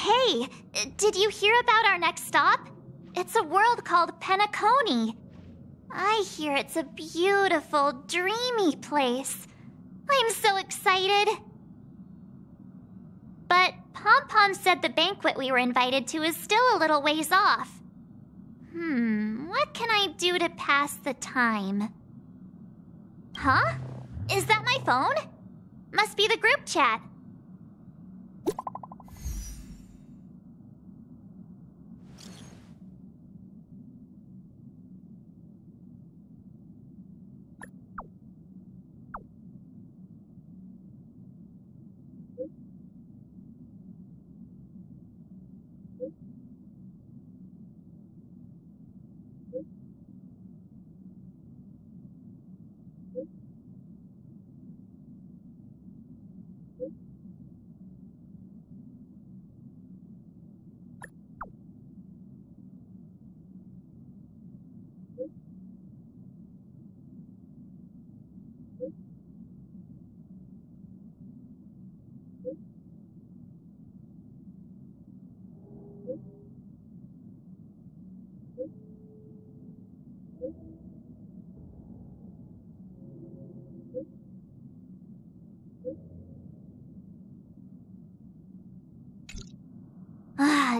Hey, did you hear about our next stop? It's a world called Penacony. I hear it's a beautiful, dreamy place. I'm so excited. But Pom-Pom said the banquet we were invited to is still a little ways off. What can I do to pass the time? Huh? Is that my phone? Must be the group chat.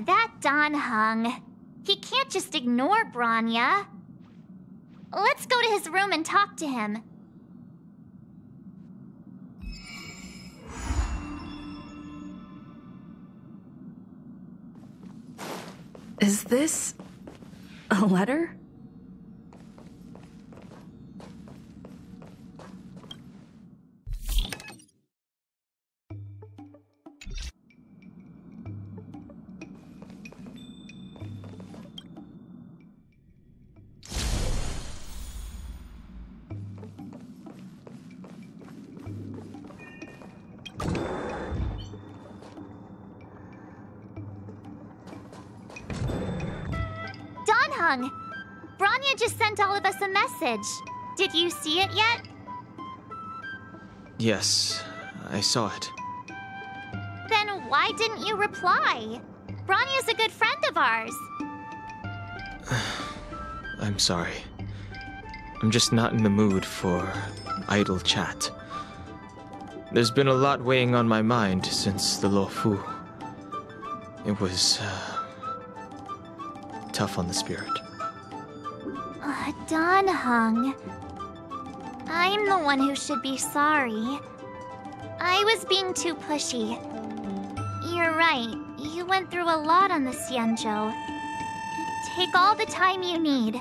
That Don hung. He can't just ignore Bronya. Let's go to his room and talk to him. Is this a letter? Bronya just sent all of us a message. Did you see it yet? Yes, I saw it. Then why didn't you reply? Bronya's a good friend of ours. I'm sorry. I'm just not in the mood for idle chat. There's been a lot weighing on my mind since the Lofu. It was tough on the spirit. Don hung. I'm the one who should be sorry. I was being too pushy. You're right. You went through a lot on the Xianzhou. Take all the time you need.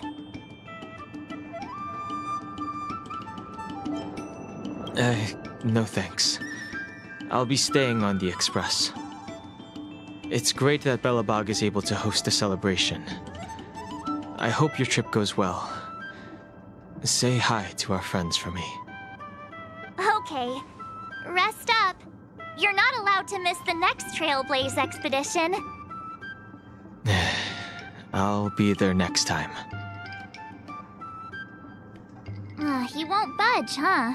No thanks. I'll be staying on the Express. It's great that Belobog is able to host a celebration. I hope your trip goes well. Say hi to our friends for me. Okay. Rest up. You're not allowed to miss the next Trailblaze expedition. I'll be there next time. He won't budge, huh?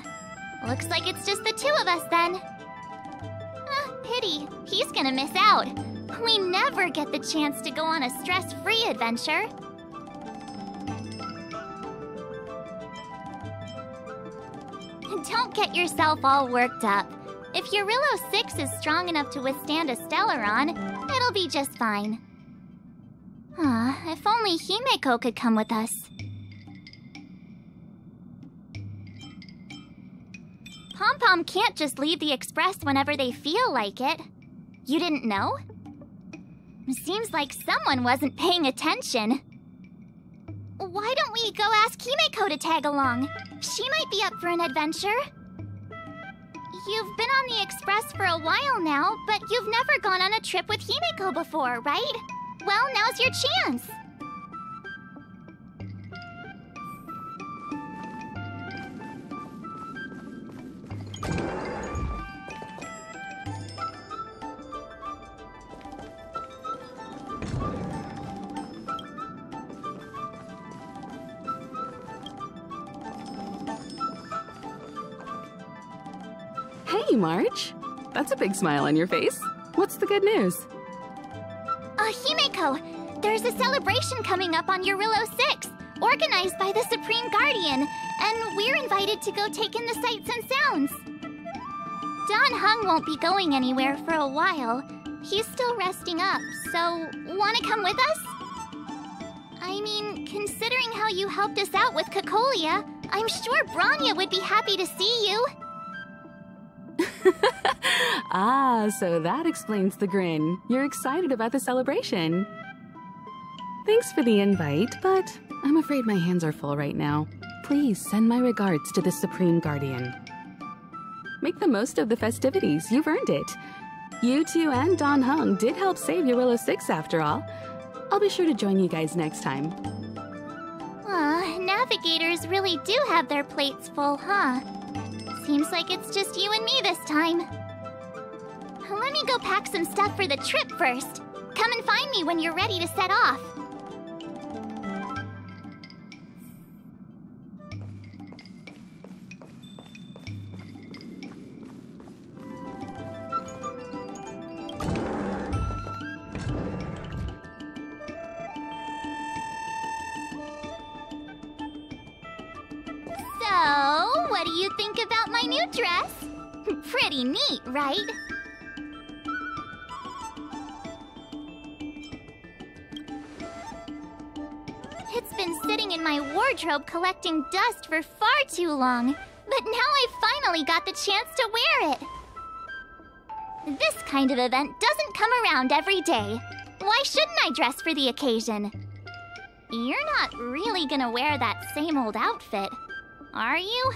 Looks like it's just the two of us then. Pity. He's gonna miss out. We never get the chance to go on a stress-free adventure. Don't get yourself all worked up. If Eurillo 6 is strong enough to withstand a Stellaron, it'll be just fine. If only Himeko could come with us. Pom-Pom can't just leave the Express whenever they feel like it. You didn't know? Seems like someone wasn't paying attention. Why don't we go ask Himeko to tag along? She might be up for an adventure. You've been on the Express for a while now, but you've never gone on a trip with Himeko before, right? Well, now's your chance. Hey, March. That's a big smile on your face. What's the good news? Marco, there's a celebration coming up on Eurillo 6, organized by the Supreme Guardian, and we're invited to go take in the sights and sounds. Don Hung won't be going anywhere for a while. He's still resting up, so wanna come with us? I mean, considering how you helped us out with Cocolia, I'm sure Bronya would be happy to see you. Ah, so that explains the grin. You're excited about the celebration. Thanks for the invite, but I'm afraid my hands are full right now. Please send my regards to the Supreme Guardian. Make the most of the festivities. You've earned it. You two and Don Hung did help save Eurillo 6 after all. I'll be sure to join you guys next time. Navigators really do have their plates full, huh? Seems like it's just you and me this time. Let me go pack some stuff for the trip first. Come and find me when you're ready to set off. So, what do you think about my new dress? Pretty neat, right? It's been sitting in my wardrobe collecting dust for far too long, but now I finally got the chance to wear it. This kind of event doesn't come around every day. Why shouldn't I dress for the occasion? You're not really gonna wear that same old outfit, are you?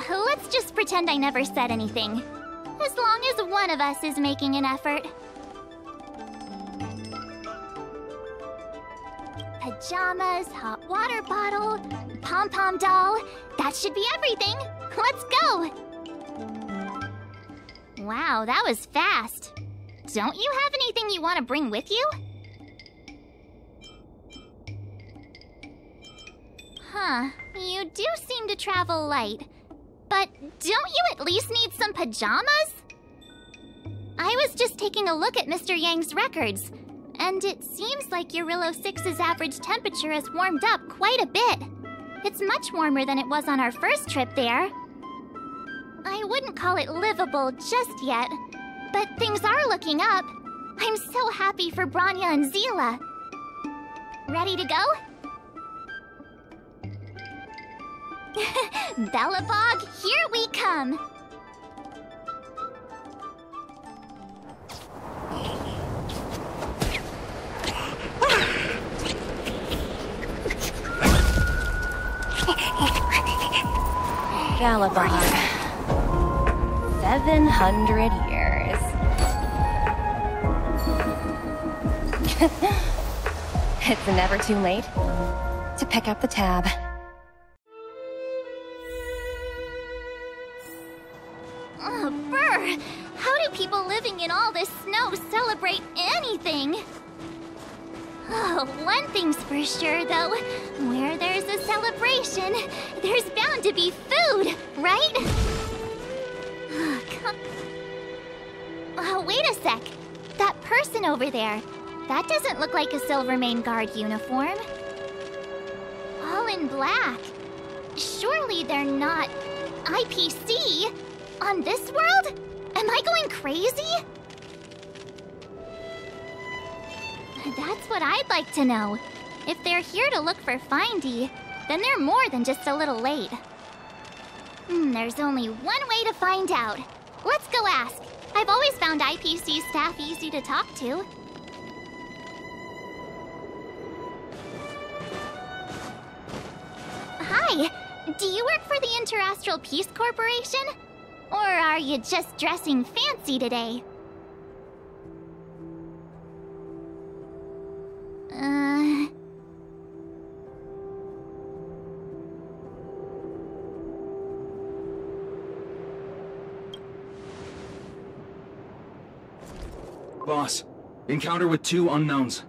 Let's just pretend I never said anything. As long as one of us is making an effort. Pajamas, hot water bottle, pom-pom doll. That should be everything. Let's go! Wow, that was fast. Don't you have anything you want to bring with you? Huh, you do seem to travel light. But don't you at least need some pajamas? I was just taking a look at Mr. Yang's records, and it seems like Eurillo 6's average temperature has warmed up quite a bit. It's much warmer than it was on our first trip there. I wouldn't call it livable just yet, but things are looking up. I'm so happy for Bronya and Zila. Ready to go? Belobog, here we come! Belobog. 700 years. It's never too late to pick up the tab. Brr! How do people living in all this snow celebrate anything? Oh, one thing's for sure, though. Where there's a celebration, there's bound to be food, right? Oh, wait a sec. That person over there, that doesn't look like a Silvermane Guard uniform. All in black. Surely they're not IPC? On this world? Am I going crazy? That's what I'd like to know. If they're here to look for Findy, then they're more than just a little late. There's only one way to find out. Let's go ask. I've always found IPC staff easy to talk to. Hi, do you work for the Interastral Peace Corporation? Or are you just dressing fancy today? Boss, encounter with 2 unknowns.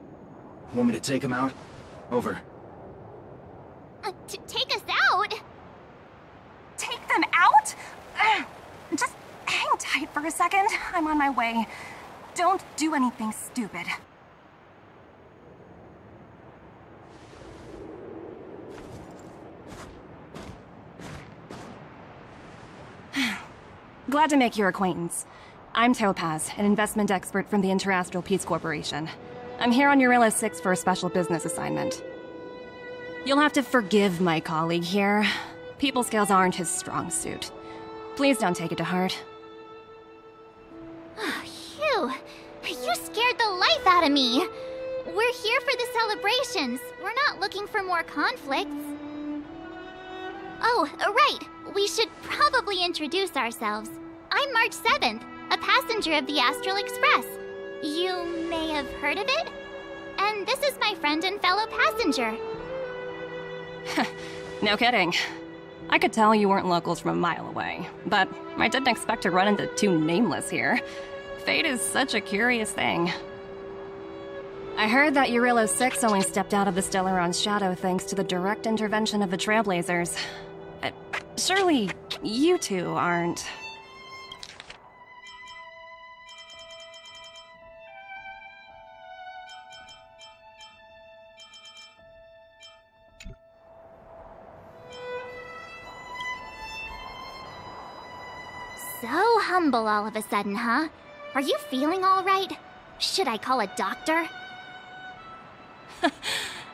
Want me to take them out? Over. Take us out? Take them out? Just hang tight for for a second? I'm on my way. Don't do anything stupid. Glad to make your acquaintance. I'm Topaz, an investment expert from the Interastral Peace Corporation. I'm here on Eurilla 6 for a special business assignment. You'll have to forgive my colleague here. People skills aren't his strong suit. Please don't take it to heart. Phew! You scared the life out of me! We're here for the celebrations. We're not looking for more conflicts. Oh, right. We should probably introduce ourselves. I'm March 7th, a passenger of the Astral Express. You may have heard of it? And this is my friend and fellow passenger. No kidding. I could tell you weren't locals from a mile away, but I didn't expect to run into two nameless here. Fate is such a curious thing. I heard that Eurilla 6 only stepped out of the Stellaron's shadow thanks to the direct intervention of the Trailblazers. Surely, you two aren't... So humble all of a sudden, huh? Are you feeling all right? Should I call a doctor?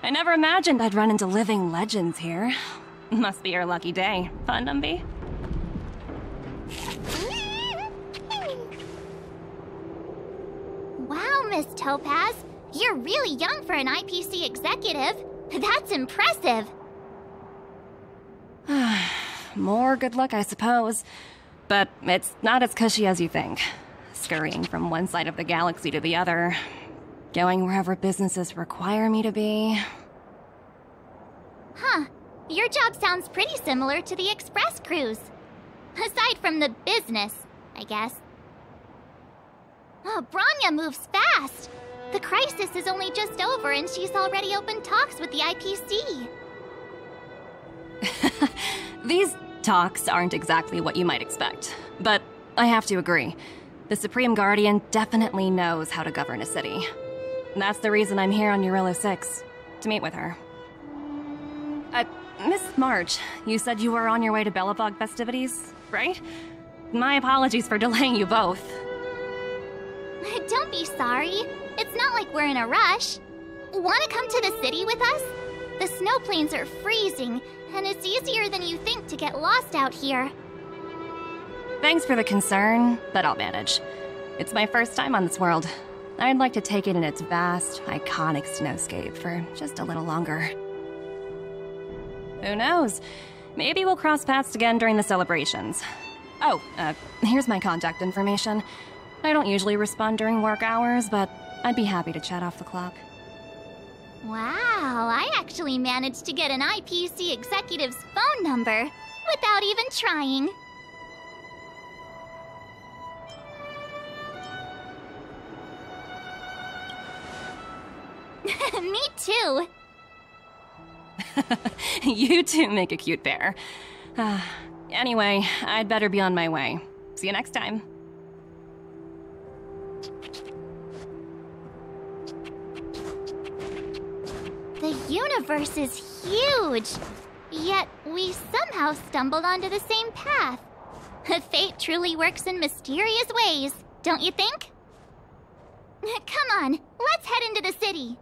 I never imagined I'd run into living legends here. Must be your lucky day, huh, Numby? Wow, Miss Topaz. You're really young for an IPC executive. That's impressive. More good luck, I suppose. But it's not as cushy as you think. Scurrying from one side of the galaxy to the other. Going wherever businesses require me to be. Huh. Your job sounds pretty similar to the Express cruise. Aside from the business, I guess. Oh, Bronya moves fast. The crisis is only just over and she's already opened talks with the IPC. These talks aren't exactly what you might expect. But I have to agree. The Supreme Guardian definitely knows how to govern a city. That's the reason I'm here on Eurilla 6, to meet with her. Miss March, you said you were on your way to Belobog Festivities, right? My apologies for delaying you both. Don't be sorry. It's not like we're in a rush. Want to come to the city with us? The snow plains are freezing, and it's easier than you think to get lost out here. Thanks for the concern, but I'll manage. It's my first time on this world. I'd like to take it in its vast, iconic snowscape for just a little longer. Who knows? Maybe we'll cross paths again during the celebrations. Oh, here's my contact information. I don't usually respond during work hours, but I'd be happy to chat off the clock. Wow, I actually managed to get an IPC executive's phone number without even trying. Me too. You two make a cute pair. Anyway, I'd better be on my way. See you next time. The universe is huge, yet we somehow stumbled onto the same path. Fate truly works in mysterious ways, don't you think? Come on, let's head into the city.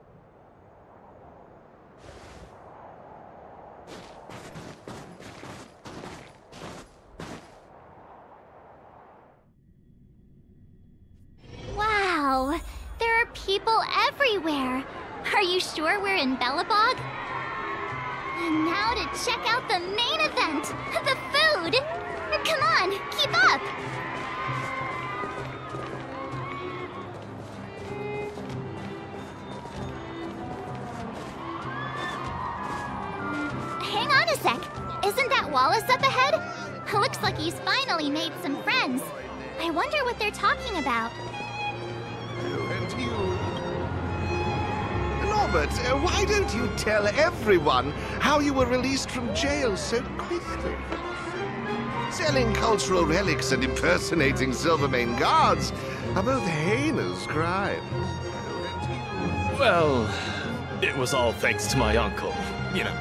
Wow, there are people everywhere. Are you sure we're in Belobog? And now to check out the main event, the food! Come on, keep up! Hang on a sec. Isn't that Wallace up ahead? Looks like he's finally made some friends. I wonder what they're talking about. And you... Norbert, why don't you tell everyone how you were released from jail so quickly? Selling cultural relics and impersonating Silvermane guards are both heinous crimes. Well, it was all thanks to my uncle, you know.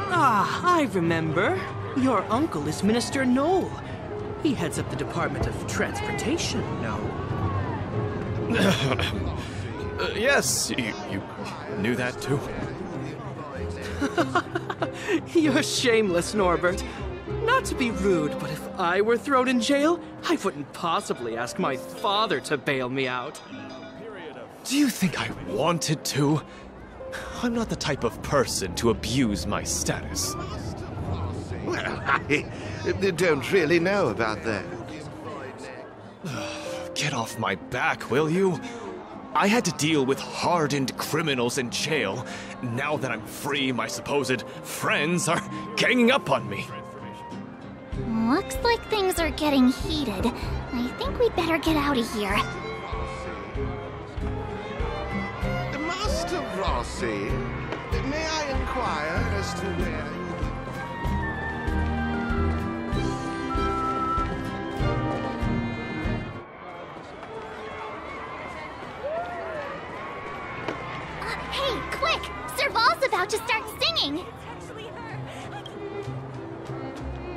Ah, I remember. Your uncle is Minister Knoll. He heads up the Department of Transportation, no? Yes, you knew that too? You're shameless, Norbert. Not to be rude, but if I were thrown in jail, I wouldn't possibly ask my father to bail me out. Do you think I wanted to? I'm not the type of person to abuse my status. Well, I don't really know about that. Get off my back, will you? I had to deal with hardened criminals in jail. Now that I'm free, my supposed friends are ganging up on me. Looks like things are getting heated. I think we'd better get out of here. Master Rossi, may I inquire as to where you... Hey, quick! Serval's about to start singing!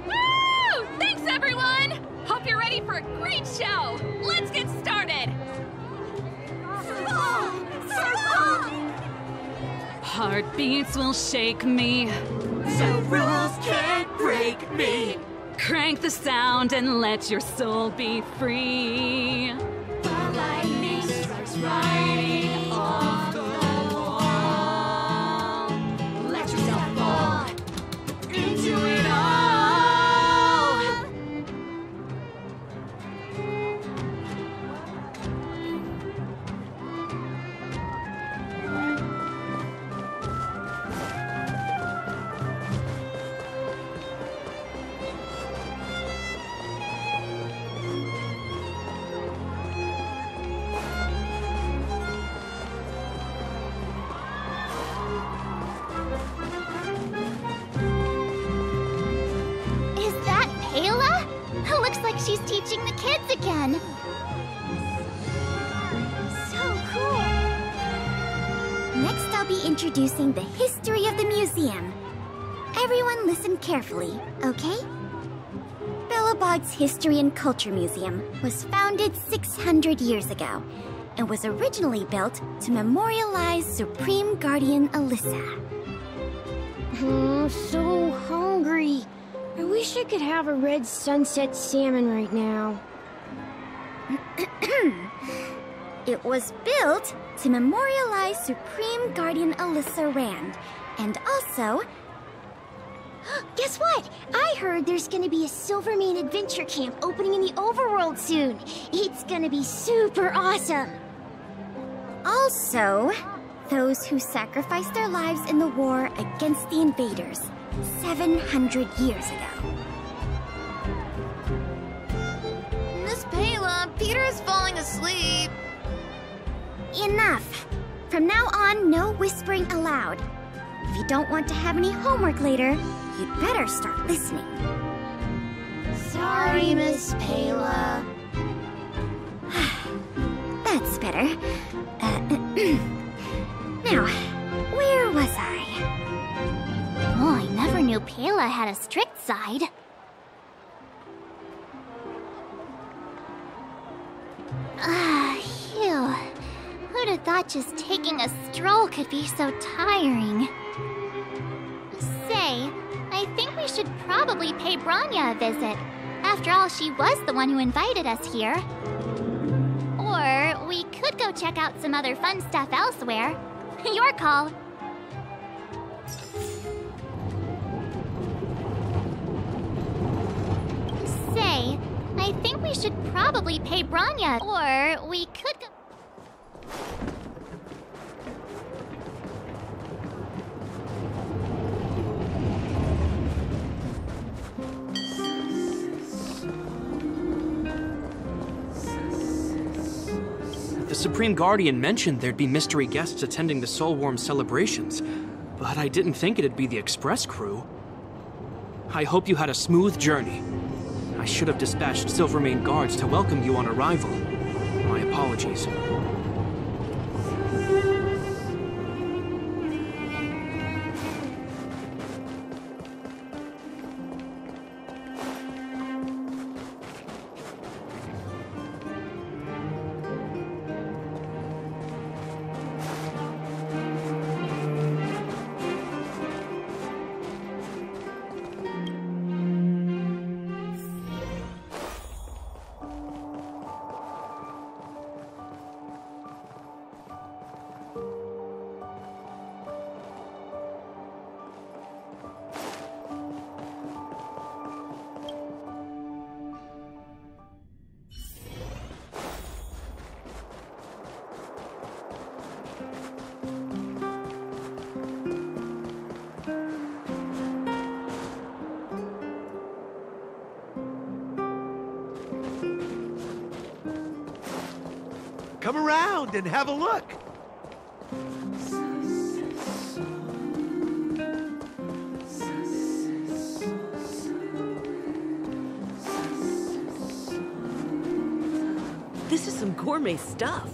Woo! Thanks, everyone! Hope you're ready for a great show! Let's get started! Serval! Serval! Heartbeats will shake me. So rules can't break me. Crank the sound and let your soul be free. The lightning strikes right off the wall. Let yourself fall into it all. She's teaching the kids again. So cool. Next, I'll be introducing the history of the museum. Everyone listen carefully, okay? Belobog's History and Culture Museum was founded 600 years ago and was originally built to memorialize Supreme Guardian Alyssa. I'm so hungry. I wish I could have a red sunset salmon right now. It was built to memorialize Supreme Guardian Alyssa Rand, and also... Guess what? I heard there's gonna be a Silvermane adventure camp opening in the Overworld soon. It's gonna be super awesome. Also, those who sacrificed their lives in the war against the invaders 700 years ago. Miss Payla, Peter is falling asleep. Enough! From now on, no whispering aloud. If you don't want to have any homework later, you'd better start listening. Sorry, Miss Payla. That's better. Now, where was I? Oh, I never knew Payla had a strict side. Phew. Who'd have thought just taking a stroll could be so tiring? Say, I think we should probably pay Bronya a visit. After all, she was the one who invited us here. Or we could go check out some other fun stuff elsewhere. Your call. Say, I think we should probably pay Bronya, or we could go... The Supreme Guardian mentioned there'd be mystery guests attending the Solwarm celebrations, but I didn't think it'd be the Express crew. I hope you had a smooth journey. I should have dispatched Silvermane guards to welcome you on arrival. My apologies. Come around and have a look. This is some gourmet stuff.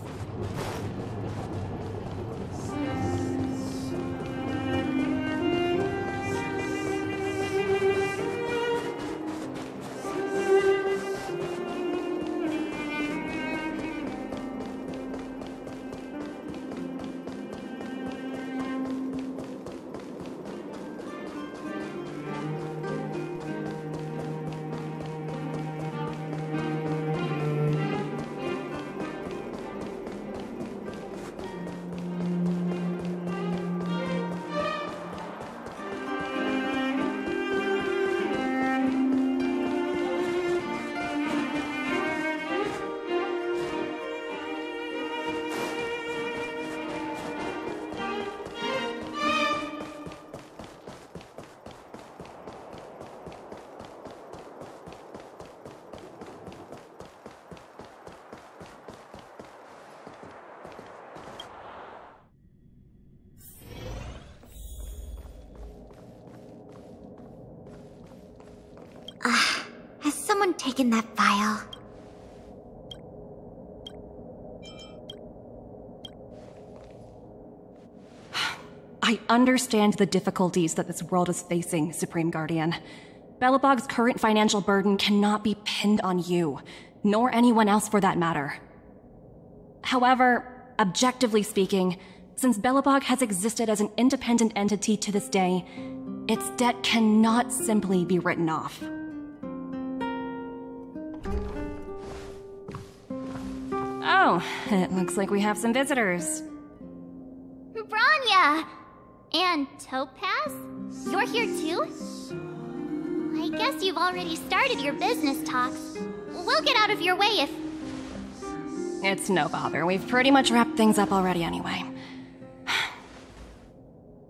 Has someone taken that file? I understand the difficulties that this world is facing, Supreme Guardian. Belobog's current financial burden cannot be pinned on you, nor anyone else for that matter. However, objectively speaking, since Belobog has existed as an independent entity to this day, its debt cannot simply be written off. Oh, it looks like we have some visitors. Bronya! And Topaz? You're here too? I guess you've already started your business talks. We'll get out of your way if... It's no bother. We've pretty much wrapped things up already anyway.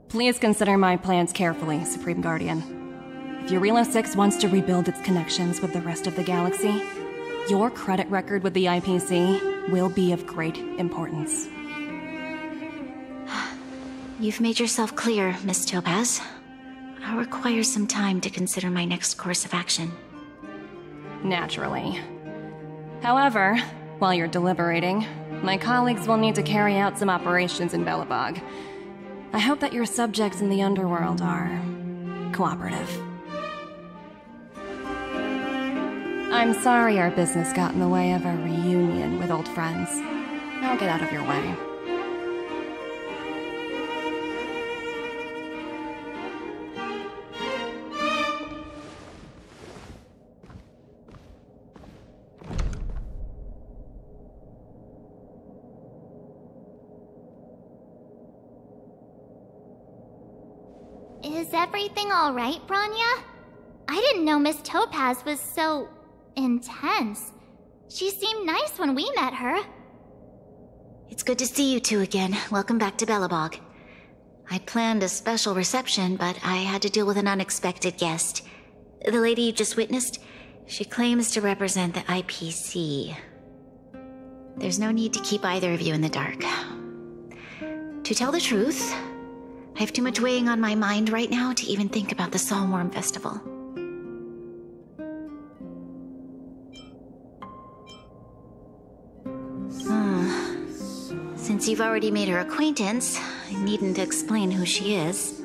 Please consider my plans carefully, Supreme Guardian. If Eurilo 6 wants to rebuild its connections with the rest of the galaxy, your credit record with the IPC will be of great importance. You've made yourself clear, Miss Topaz. I'll require some time to consider my next course of action. Naturally. However, while you're deliberating, my colleagues will need to carry out some operations in Belobog. I hope that your subjects in the Underworld are cooperative. I'm sorry our business got in the way of a reunion with old friends. I'll get out of your way. Is everything alright, Bronya? I didn't know Miss Topaz was so... intense. She seemed nice when we met her. It's good to see you two again. Welcome back to Belobog. I'd planned a special reception, but I had to deal with an unexpected guest. The lady you just witnessed, she claims to represent the IPC. There's no need to keep either of you in the dark. To tell the truth, I have too much weighing on my mind right now to even think about the Solwarm Festival. Since you've already made her acquaintance, I needn't explain who she is.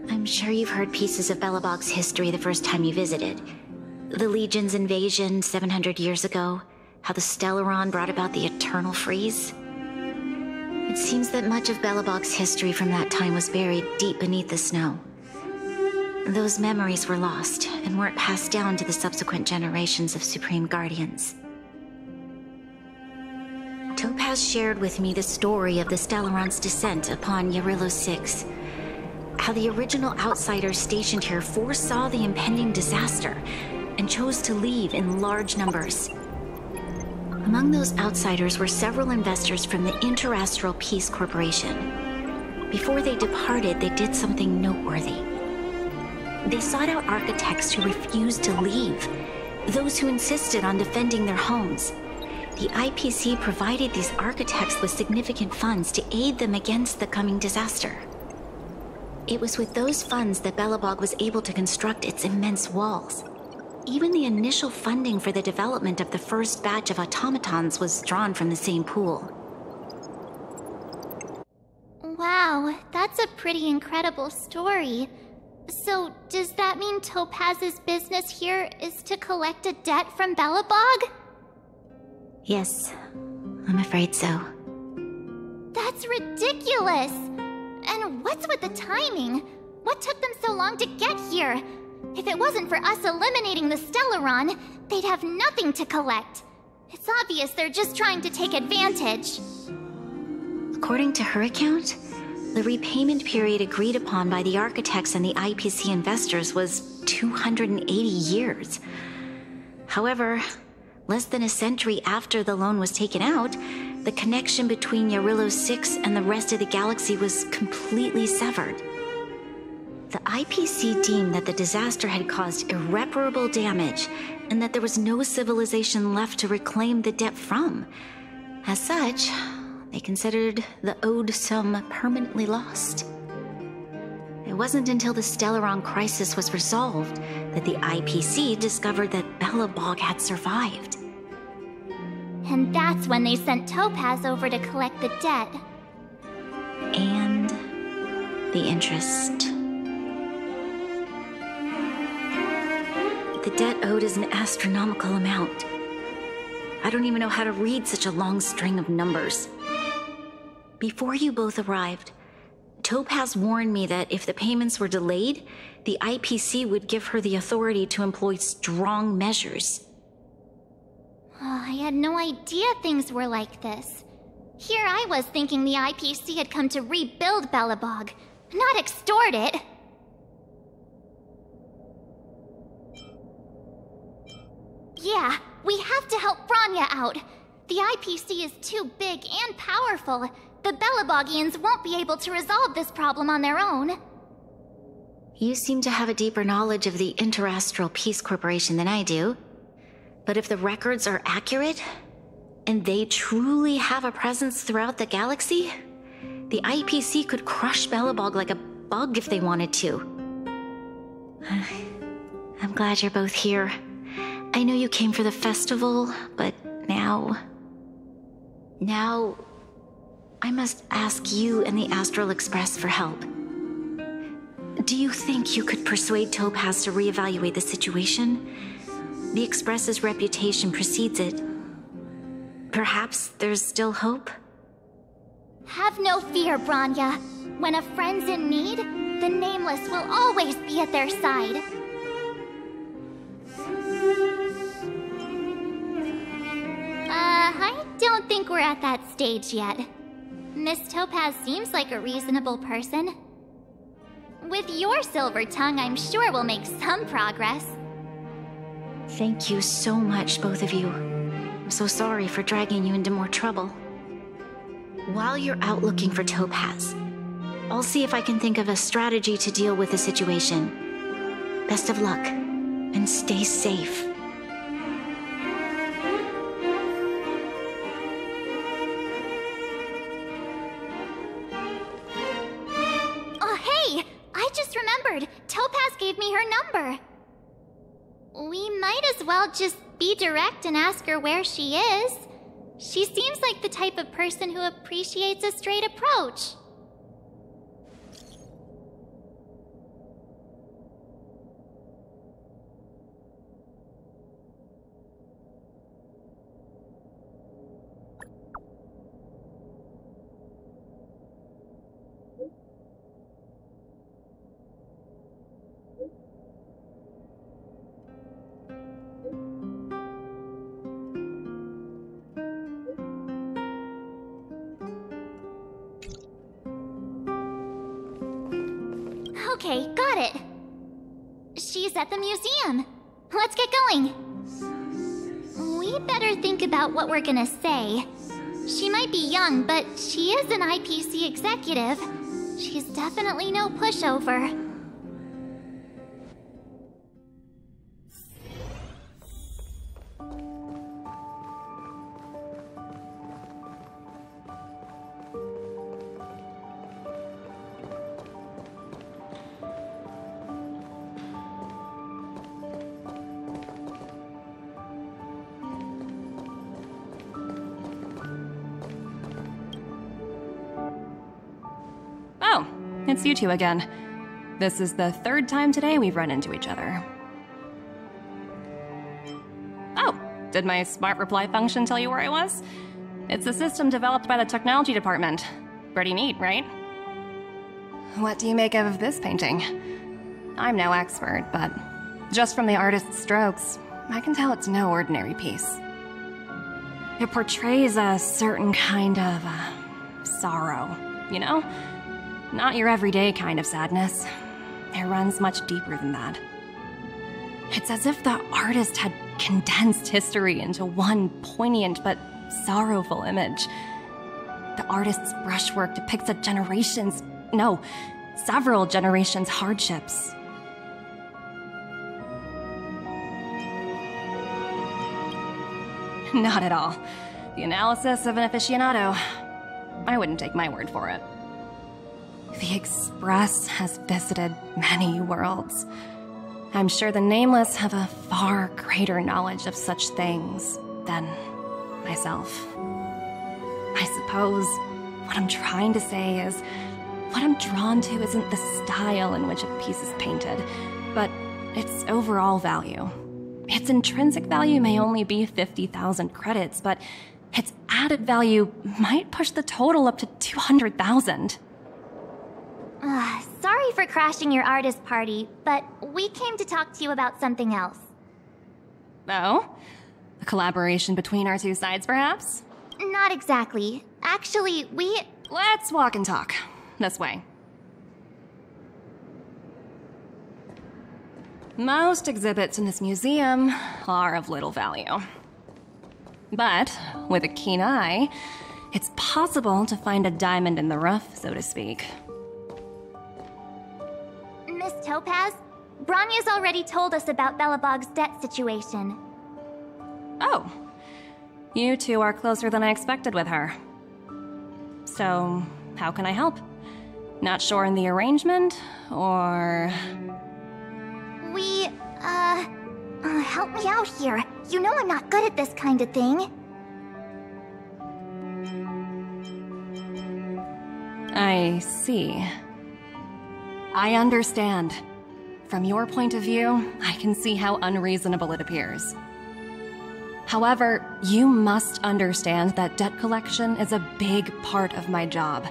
I'm sure you've heard pieces of Belobog's history the first time you visited. The Legion's invasion 700 years ago, how the Stellaron brought about the eternal freeze. It seems that much of Belobog's history from that time was buried deep beneath the snow. Those memories were lost and weren't passed down to the subsequent generations of Supreme Guardians. Topaz shared with me the story of the Stellaron's descent upon Yarillo 6. How the original outsiders stationed here foresaw the impending disaster and chose to leave in large numbers. Among those outsiders were several investors from the Interastral Peace Corporation. Before they departed, they did something noteworthy. They sought out architects who refused to leave, those who insisted on defending their homes. The IPC provided these architects with significant funds to aid them against the coming disaster. It was with those funds that Belobog was able to construct its immense walls. Even the initial funding for the development of the first batch of automatons was drawn from the same pool. Wow, that's a pretty incredible story. So, does that mean Topaz's business here is to collect a debt from Belobog? Yes, I'm afraid so. That's ridiculous! And what's with the timing? What took them so long to get here? If it wasn't for us eliminating the Stellaron, they'd have nothing to collect. It's obvious they're just trying to take advantage. According to her account, the repayment period agreed upon by the architects and the IPC investors was 280 years. However, less than a century after the loan was taken out, the connection between Yarillo 6 and the rest of the galaxy was completely severed. The IPC deemed that the disaster had caused irreparable damage and that there was no civilization left to reclaim the debt from. As such, they considered the owed sum permanently lost. It wasn't until the Stellaron crisis was resolved that the IPC discovered that Belobog had survived. And that's when they sent Topaz over to collect the debt. And the interest. The debt owed is an astronomical amount. I don't even know how to read such a long string of numbers. Before you both arrived, Topaz warned me that if the payments were delayed, the IPC would give her the authority to employ strong measures. I had no idea things were like this. Here I was thinking the IPC had come to rebuild Belobog, not extort it. Yeah, we have to help Bronya out. The IPC is too big and powerful. The Belobogians won't be able to resolve this problem on their own. You seem to have a deeper knowledge of the Interastral Peace Corporation than I do. But if the records are accurate, and they truly have a presence throughout the galaxy, the IPC could crush Belobog like a bug if they wanted to. I'm glad you're both here. I know you came for the festival, but now I must ask you and the Astral Express for help. Do you think you could persuade Topaz to reevaluate the situation? The Express's reputation precedes it. Perhaps there's still hope? Have no fear, Bronya. When a friend's in need, the Nameless will always be at their side. I don't think we're at that stage yet. Miss Topaz seems like a reasonable person. With your silver tongue, I'm sure we'll make some progress. Thank you so much, both of you. I'm so sorry for dragging you into more trouble. While you're out looking for Topaz, I'll see if I can think of a strategy to deal with the situation. Best of luck, and stay safe. remembered. Topaz gave me her number. We might as well just be direct and ask her where she is. She seems like the type of person who appreciates a straight approach. Okay, got it. She's at the museum. Let's get going. We better think about what we're gonna say. She might be young, but she is an IPC executive. She's definitely no pushover. It's you two again. This is the third time today we've run into each other. Oh, did my smart reply function tell you where I was? It's a system developed by the technology department. Pretty neat, right? What do you make of this painting? I'm no expert, but just from the artist's strokes, I can tell it's no ordinary piece. It portrays a certain kind of sorrow, you know? Not your everyday kind of sadness. It runs much deeper than that. It's as if the artist had condensed history into one poignant but sorrowful image. The artist's brushwork depicts several generations' hardships. Not at all. The analysis of an aficionado. I wouldn't take my word for it. The Express has visited many worlds. I'm sure the Nameless have a far greater knowledge of such things than myself. I suppose what I'm trying to say is, what I'm drawn to isn't the style in which a piece is painted, but its overall value. Its intrinsic value may only be 50,000 credits, but its added value might push the total up to 200,000. Sorry for crashing your artist party, but we came to talk to you about something else. Oh? A collaboration between our two sides, perhaps? Not exactly. Actually, Let's walk and talk. This way. Most exhibits in this museum are of little value. But, with a keen eye, it's possible to find a diamond in the rough, so to speak. Miss Topaz, Bronya's already told us about Belobog's debt situation. Oh. You two are closer than I expected with her. So, how can I help? Not sure in the arrangement, or... help me out here. You know I'm not good at this kind of thing. I see. I understand. From your point of view, I can see how unreasonable it appears. However, you must understand that debt collection is a big part of my job.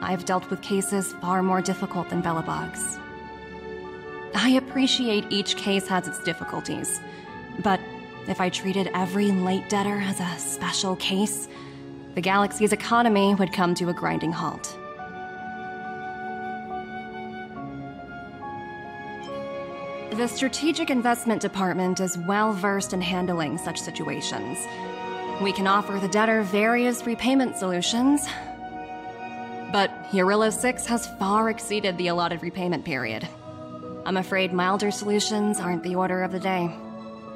I've dealt with cases far more difficult than Belobog's. I appreciate each case has its difficulties, but if I treated every late debtor as a special case, the galaxy's economy would come to a grinding halt. The Strategic Investment Department is well-versed in handling such situations. We can offer the debtor various repayment solutions, but Urilla 6 has far exceeded the allotted repayment period. I'm afraid milder solutions aren't the order of the day.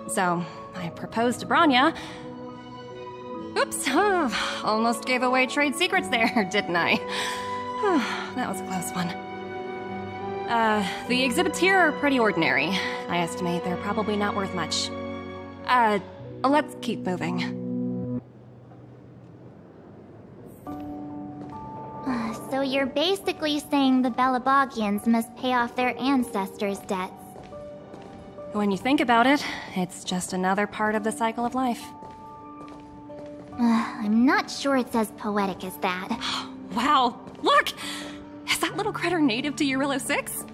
So, I proposed to Bronya... Oops, almost gave away trade secrets there, didn't I? That was a close one. The exhibits here are pretty ordinary. I estimate they're probably not worth much. Let's keep moving. you're basically saying the Belobogians must pay off their ancestors' debts. When you think about it, it's just another part of the cycle of life. I'm not sure it's as poetic as that. Wow, look! Is that little critter native to Eurillo 6?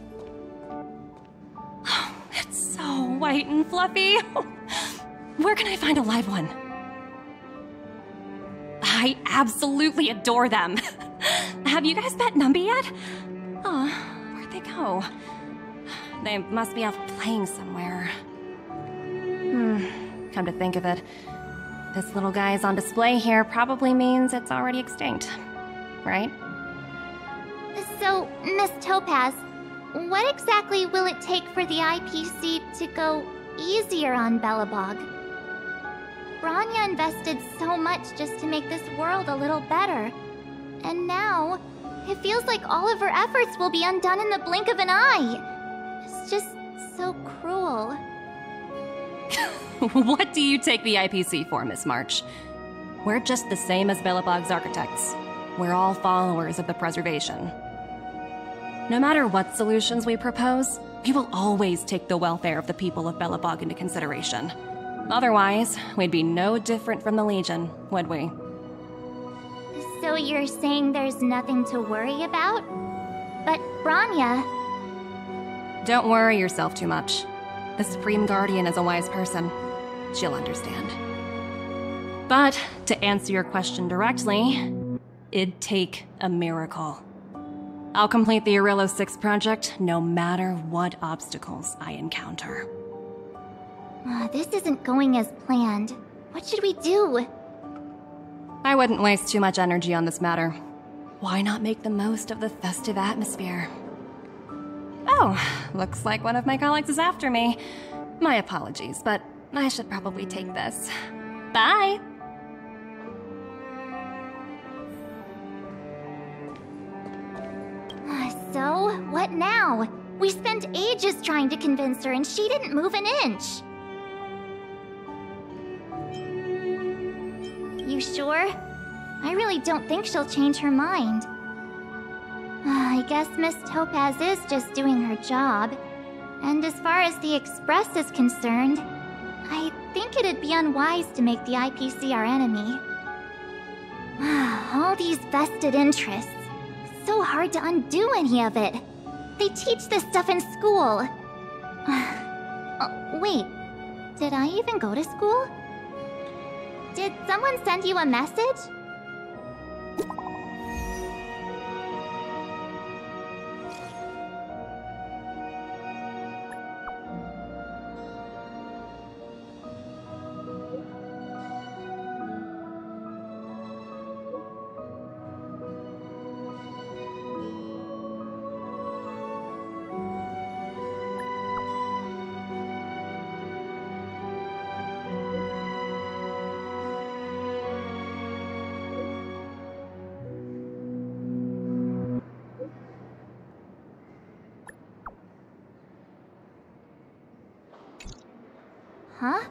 It's so white and fluffy. Where can I find a live one? I absolutely adore them. Have you guys met Numby yet? Oh, where'd they go? They must be off playing somewhere. Come to think of it, this little guy's on display here probably means it's already extinct, right? So, Miss Topaz, what exactly will it take for the IPC to go easier on Belobog? Bronya invested so much just to make this world a little better. And now, it feels like all of her efforts will be undone in the blink of an eye. It's just so cruel. What do you take the IPC for, Miss March? We're just the same as Belobog's architects. We're all followers of the preservation. No matter what solutions we propose, we will always take the welfare of the people of Belobog into consideration. Otherwise, we'd be no different from the Legion, would we? So you're saying there's nothing to worry about? But Bronya... Don't worry yourself too much. The Supreme Guardian is a wise person. She'll understand. But, to answer your question directly, it'd take a miracle. I'll complete the Eurillo 6 project no matter what obstacles I encounter. This isn't going as planned. What should we do? I wouldn't waste too much energy on this matter. Why not make the most of the festive atmosphere? Oh, looks like one of my colleagues is after me. My apologies, but I should probably take this. Bye! So, what now? We spent ages trying to convince her and she didn't move an inch. You sure? I really don't think she'll change her mind. I guess Miss Topaz is just doing her job. And as far as the Express is concerned, I think it'd be unwise to make the IPC our enemy. All these vested interests. So hard to undo any of it. They teach this stuff in school. Wait, did I even go to school? Did someone send you a message? Huh?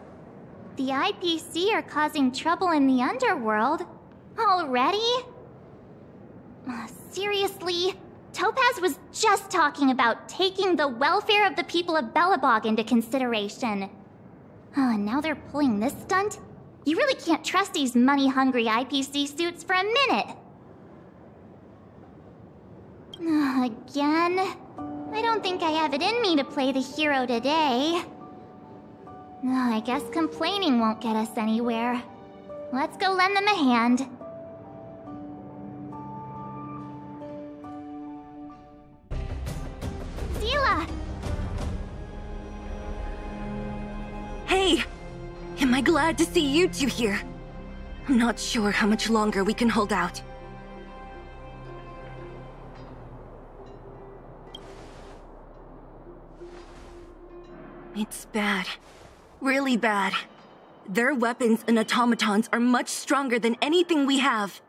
The IPC are causing trouble in the Underworld? Already? Seriously? Topaz was just talking about taking the welfare of the people of Belobog into consideration. And now they're pulling this stunt? You really can't trust these money-hungry IPC suits for a minute. Again? I don't think I have it in me to play the hero today. I guess complaining won't get us anywhere. Let's go lend them a hand. Seela! Hey! Am I glad to see you two here? I'm not sure how much longer we can hold out. It's bad. Really bad. Their weapons and automatons are much stronger than anything we have.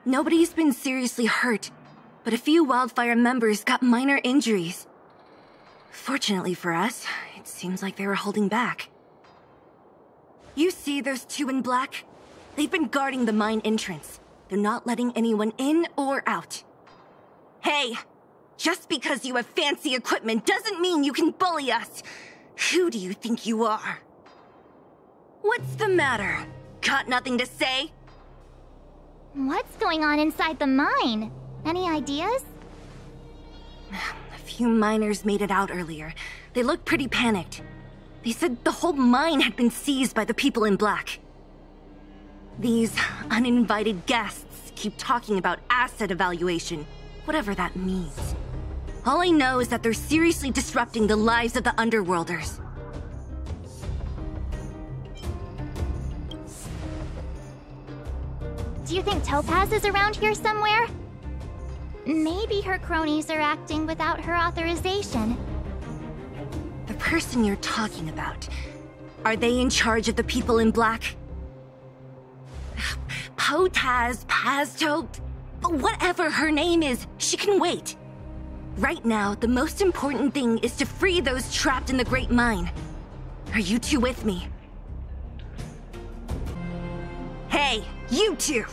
Nobody's been seriously hurt, but a few Wildfire members got minor injuries. Fortunately for us, it seems like they were holding back. You see those two in black? They've been guarding the mine entrance. They're not letting anyone in or out. Hey, just because you have fancy equipment doesn't mean you can bully us. Who do you think you are? What's the matter? Got nothing to say? What's going on inside the mine? Any ideas? A few miners made it out earlier. They looked pretty panicked. They said the whole mine had been seized by the people in black. These uninvited guests keep talking about asset evaluation, whatever that means. All I know is that they're seriously disrupting the lives of the Underworlders. Do you think Topaz is around here somewhere? Maybe her cronies are acting without her authorization. The person you're talking about, are they in charge of the people in black? Potaz, Pazto, whatever her name is, she can wait. Right now, the most important thing is to free those trapped in the Great Mine. Are you two with me? Hey, you two!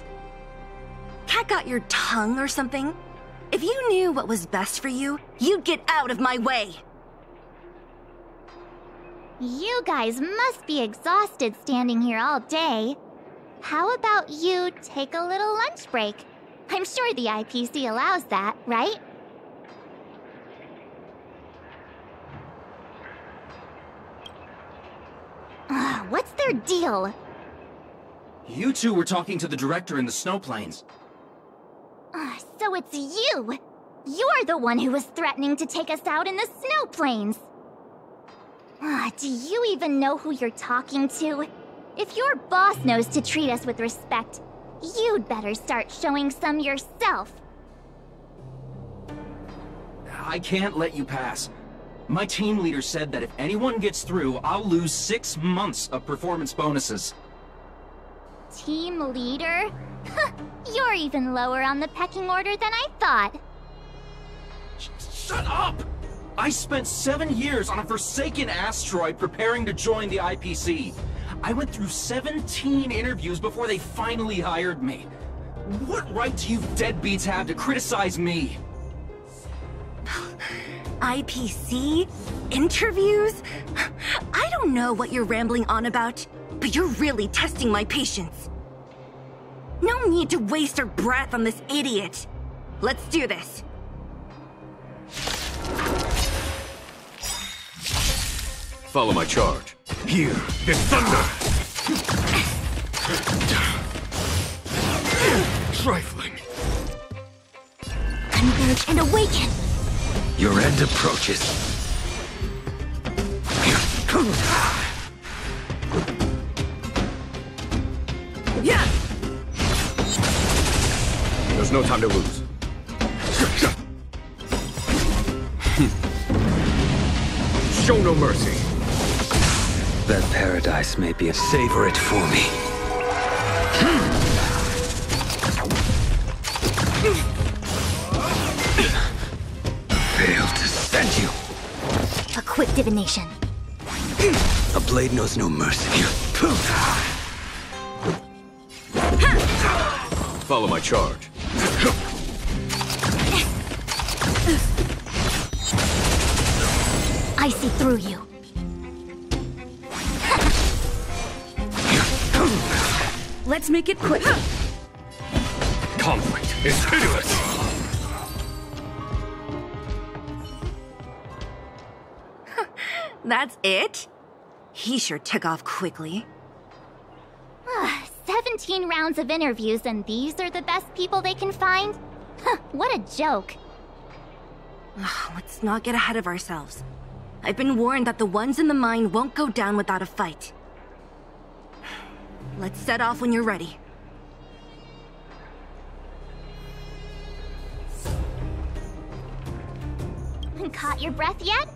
Cat got your tongue or something? If you knew what was best for you, you'd get out of my way! You guys must be exhausted standing here all day. How about you take a little lunch break? I'm sure the IPC allows that, right? What's their deal? You two were talking to the director in the snow plains. So it's you! You're the one who was threatening to take us out in the snow plains! Do you even know who you're talking to? If your boss knows to treat us with respect, you'd better start showing some yourself. I can't let you pass. My team leader said that if anyone gets through, I'll lose 6 months of performance bonuses. Team leader? You're even lower on the pecking order than I thought. Shut up! I spent 7 years on a forsaken asteroid preparing to join the IPC. I went through 17 interviews before they finally hired me. What right do you deadbeats have to criticize me? IPC? Interviews? I don't know what you're rambling on about, but you're really testing my patience. No need to waste our breath on this idiot. Let's do this. Follow my charge. Here is thunder! Trifling. Converge and awaken! Your end approaches. Yeah! There's no time to lose. Show no mercy. That paradise may be a savor it for me. Failed to send you. A quick divination. A blade knows no mercy. Follow my charge. I see through you. Let's make it quick. Conflict is hideous. That's it? He sure took off quickly. 17 rounds of interviews and these are the best people they can find? What a joke. Let's not get ahead of ourselves. I've been warned that the ones in the mine won't go down without a fight. Let's set off when you're ready. Caught your breath yet?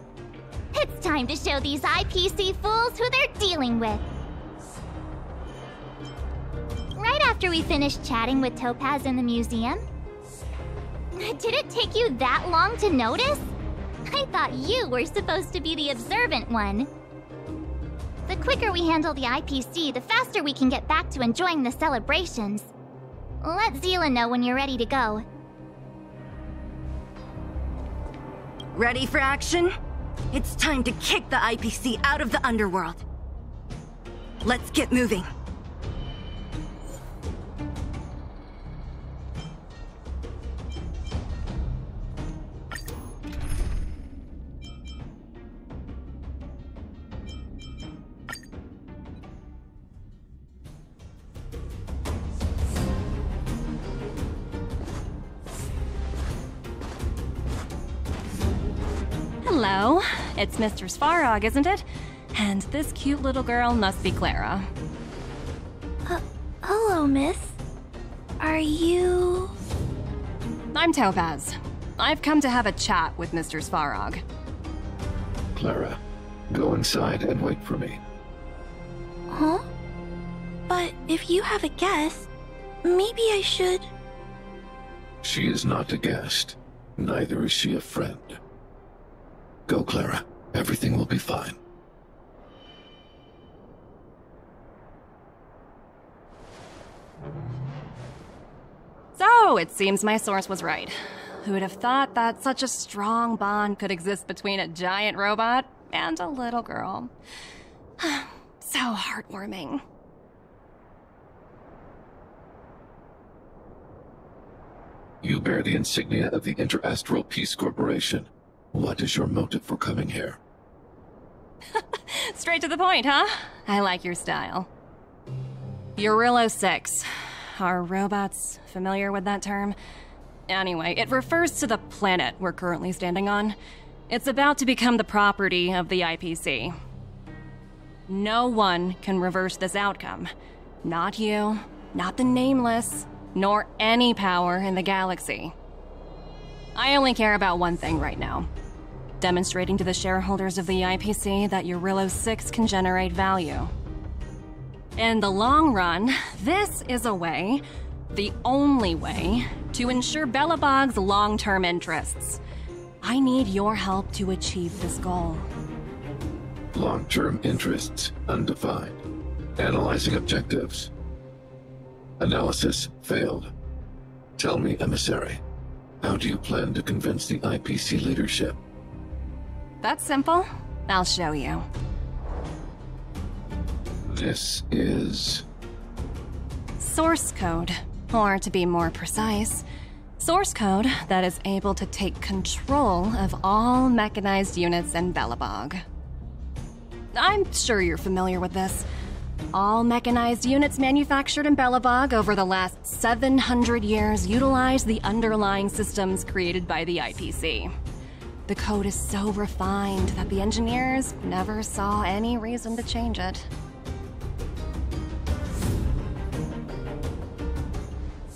It's time to show these IPC fools who they're dealing with. Right after we finished chatting with Topaz in the museum. Did it take you that long to notice? I thought you were supposed to be the observant one. The quicker we handle the IPC, the faster we can get back to enjoying the celebrations. Let Zeela know when you're ready to go. Ready for action? It's time to kick the IPC out of the Underworld. Let's get moving. Hello, it's Mr. Svarog, isn't it? And this cute little girl must be Clara. Hello, miss. Are you... I'm Topaz. I've come to have a chat with Mr. Svarog. Clara, go inside and wait for me. Huh? But if you have a guest, maybe I should... She is not a guest. Neither is she a friend. Go, Clara. Everything will be fine. So, it seems my source was right. Who would have thought that such a strong bond could exist between a giant robot and a little girl? So heartwarming. You bear the insignia of the Interastral Peace Corporation. What is your motive for coming here? Straight to the point, huh? I like your style. Eurillo 6. Are robots familiar with that term? Anyway, it refers to the planet we're currently standing on. It's about to become the property of the IPC. No one can reverse this outcome. Not you, not the Nameless, nor any power in the galaxy. I only care about one thing right now. Demonstrating to the shareholders of the IPC that Eurillo 6 can generate value. In the long run, this is a way, the only way, to ensure Belobog's long-term interests. I need your help to achieve this goal. Long-term interests undefined. Analyzing objectives. Analysis failed. Tell me, Emissary, how do you plan to convince the IPC leadership? That's simple. I'll show you. This is... source code. Or to be more precise, source code that is able to take control of all mechanized units in Belobog. I'm sure you're familiar with this. All mechanized units manufactured in Belobog over the last 700 years utilize the underlying systems created by the IPC. The code is so refined that the engineers never saw any reason to change it.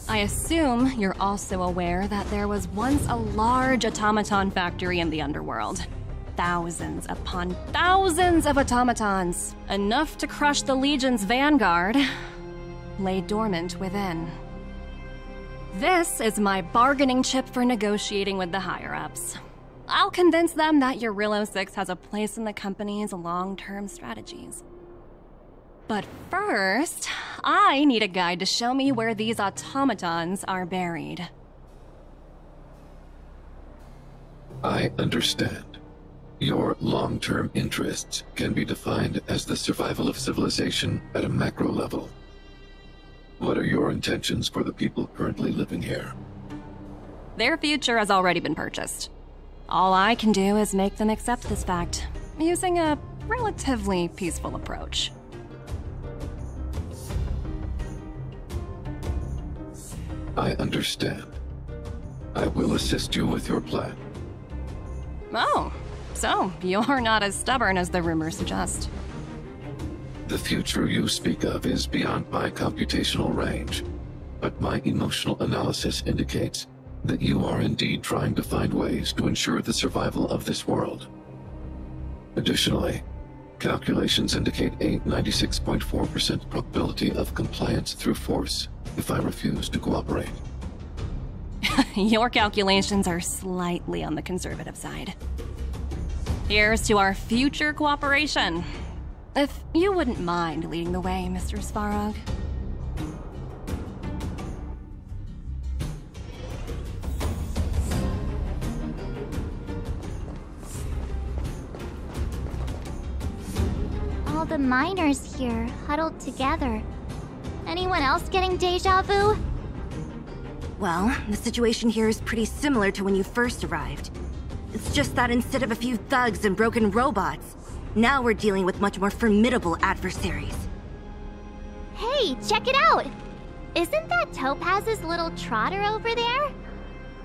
I assume you're also aware that there was once a large automaton factory in the Underworld. Thousands upon thousands of automatons, enough to crush the Legion's vanguard, lay dormant within. This is my bargaining chip for negotiating with the higher-ups. I'll convince them that Eurillo 6 has a place in the company's long-term strategies. But first, I need a guide to show me where these automatons are buried. I understand. Your long-term interests can be defined as the survival of civilization at a macro level. What are your intentions for the people currently living here? Their future has already been purchased. All I can do is make them accept this fact, using a relatively peaceful approach. I understand. I will assist you with your plan. Oh, so you're not as stubborn as the rumors suggest. The future you speak of is beyond my computational range, but my emotional analysis indicates that you are indeed trying to find ways to ensure the survival of this world. Additionally, calculations indicate a 96.4% probability of compliance through force if I refuse to cooperate. Your calculations are slightly on the conservative side. Here's to our future cooperation. If you wouldn't mind leading the way, Mr. Svarog. All the miners here, huddled together. Anyone else getting deja vu? Well, the situation here is pretty similar to when you first arrived. It's just that instead of a few thugs and broken robots, now we're dealing with much more formidable adversaries. Hey, check it out! Isn't that Topaz's little trotter over there?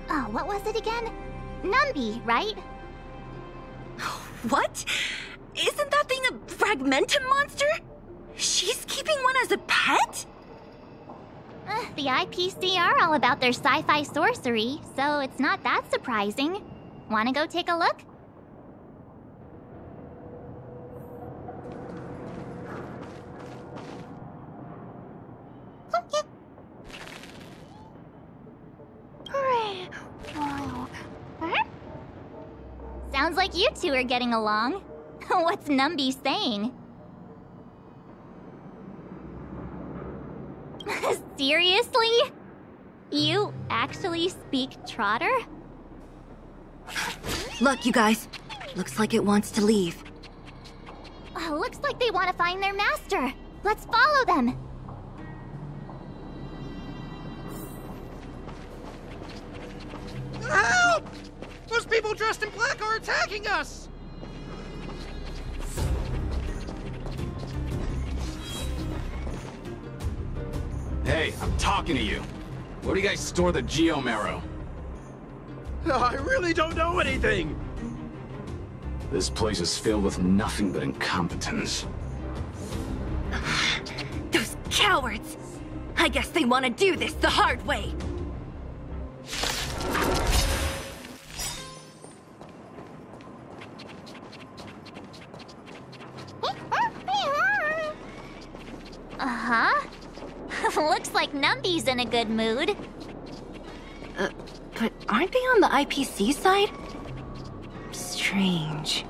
Oh, what was it again? Numby, right? What? Isn't that thing a fragmentum monster? She's keeping one as a pet? The IPC are all about their sci-fi sorcery, so it's not that surprising. Wanna go take a look? Sounds like you two are getting along. What's Numby saying? Seriously? You actually speak Trotter? Look, you guys. Looks like it wants to leave. Looks like they want to find their master. Let's follow them. Help! Those people dressed in black are attacking us! Hey, I'm talking to you. Where do you guys store the Geomarrow? I really don't know anything! This place is filled with nothing but incompetence. Those cowards! I guess they want to do this the hard way. Uh-huh. Looks like Numby's in a good mood. But aren't they on the IPC side? Strange.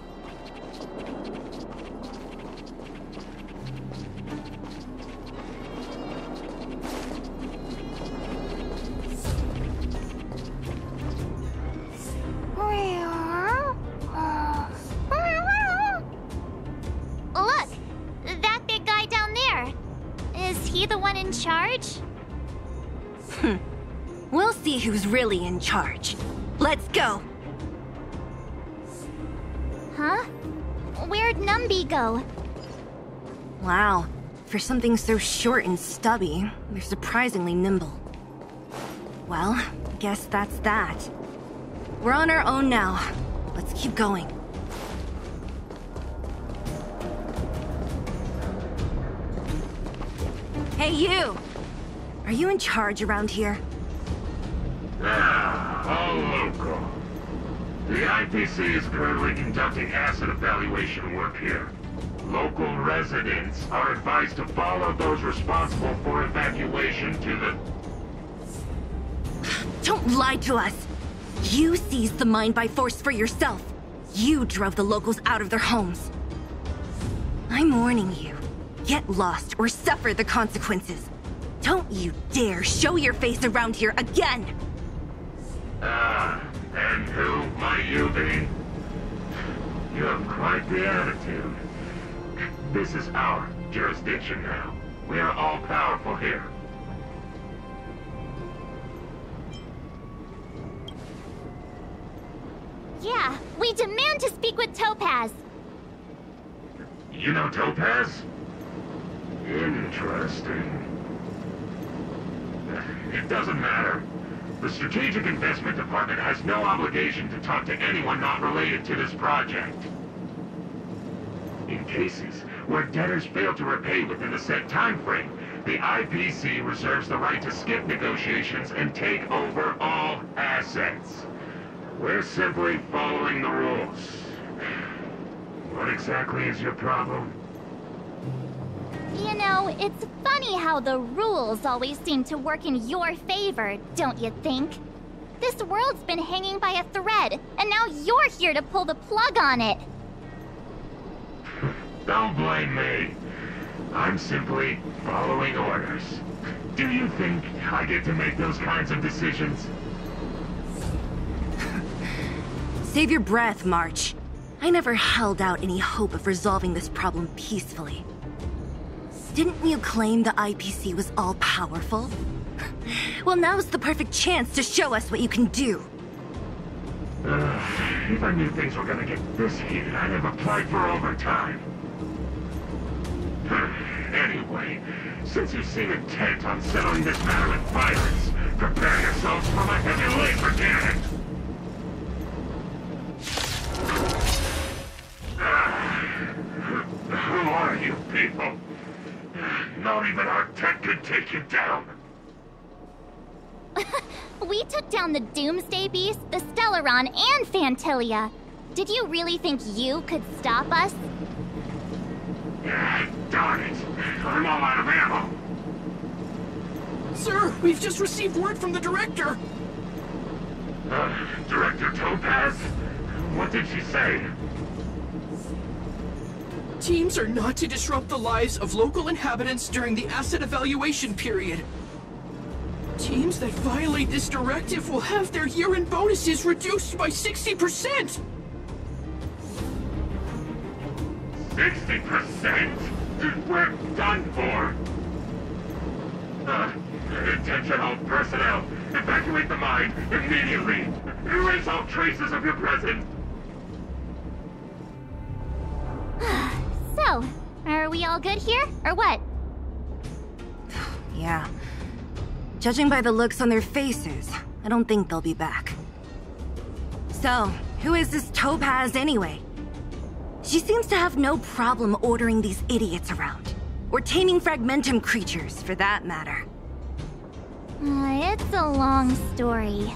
Look! That big guy down there. Is he the one in charge? We'll see who's really in charge. Let's go! Huh? Where'd Numby go? Wow. For something so short and stubby, they're surprisingly nimble. Well, guess that's that. We're on our own now. Let's keep going. Hey, you! Are you in charge around here? All local. The IPC is currently conducting asset evaluation work here. Local residents are advised to follow those responsible for evacuation to the... Don't lie to us! You seized the mine by force for yourself. You drove the locals out of their homes. I'm warning you. Get lost or suffer the consequences. Don't you dare show your face around here again! And who might you be? You have quite the attitude. This is our jurisdiction now. We are all powerful here. Yeah, we demand to speak with Topaz. You know Topaz? Interesting. It doesn't matter. The Strategic Investment Department has no obligation to talk to anyone not related to this project. In cases where debtors fail to repay within a set time frame, the IPC reserves the right to skip negotiations and take over all assets. We're simply following the rules. What exactly is your problem? You know, it's funny how the rules always seem to work in your favor, don't you think? This world's been hanging by a thread, and now you're here to pull the plug on it. Don't blame me. I'm simply following orders. Do you think I get to make those kinds of decisions? Save your breath, March. I never held out any hope of resolving this problem peacefully. Didn't you claim the IPC was all-powerful? Well, now's the perfect chance to show us what you can do. If I knew things were gonna get this heated, I'd have applied for overtime. Anyway, since you seem intent on settling this matter with violence, prepare yourselves for my heavy laser cannon! Who are you people? Not even our tech could take you down. We took down the Doomsday Beast, the Stellaron, and Fantilia. Did you really think you could stop us? Darn it! I'm all out of ammo! Sir, we've just received word from the director! Director Topaz? What did she say? Teams are not to disrupt the lives of local inhabitants during the asset evaluation period. Teams that violate this directive will have their year-end bonuses reduced by 60%! 60%? We're done for! Attention all personnel! Evacuate the mine immediately! Erase all traces of your presence! So, are we all good here, or what? Yeah. Judging by the looks on their faces, I don't think they'll be back. So, who is this Topaz anyway? She seems to have no problem ordering these idiots around. Or taming fragmentum creatures, for that matter. It's a long story.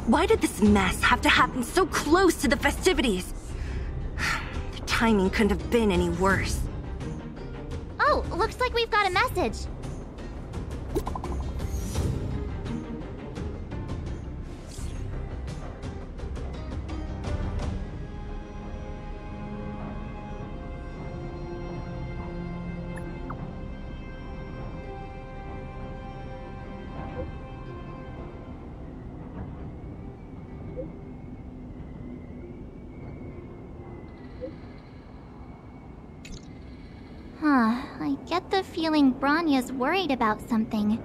Why did this mess have to happen so close to the festivities? The timing couldn't have been any worse. Oh, looks like we've got a message. I get the feeling Bronya's worried about something.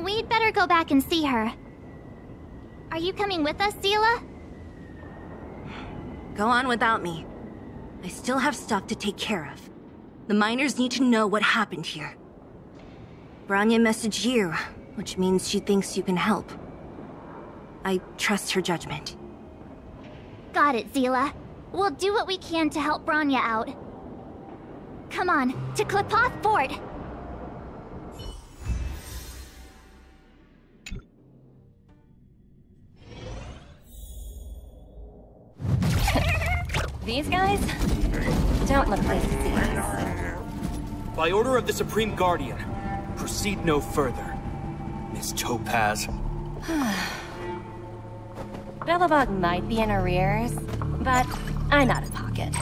We'd better go back and see her. Are you coming with us, Zila? Go on without me. I still have stuff to take care of. The miners need to know what happened here. Bronya messaged you, which means she thinks you can help. I trust her judgment. Got it, Zila. We'll do what we can to help Bronya out. Come on, to Klipoth Fort! These guys don't look like thieves. By order of the Supreme Guardian, proceed no further, Miss Topaz. Belobog might be in arrears, but I'm out of pocket.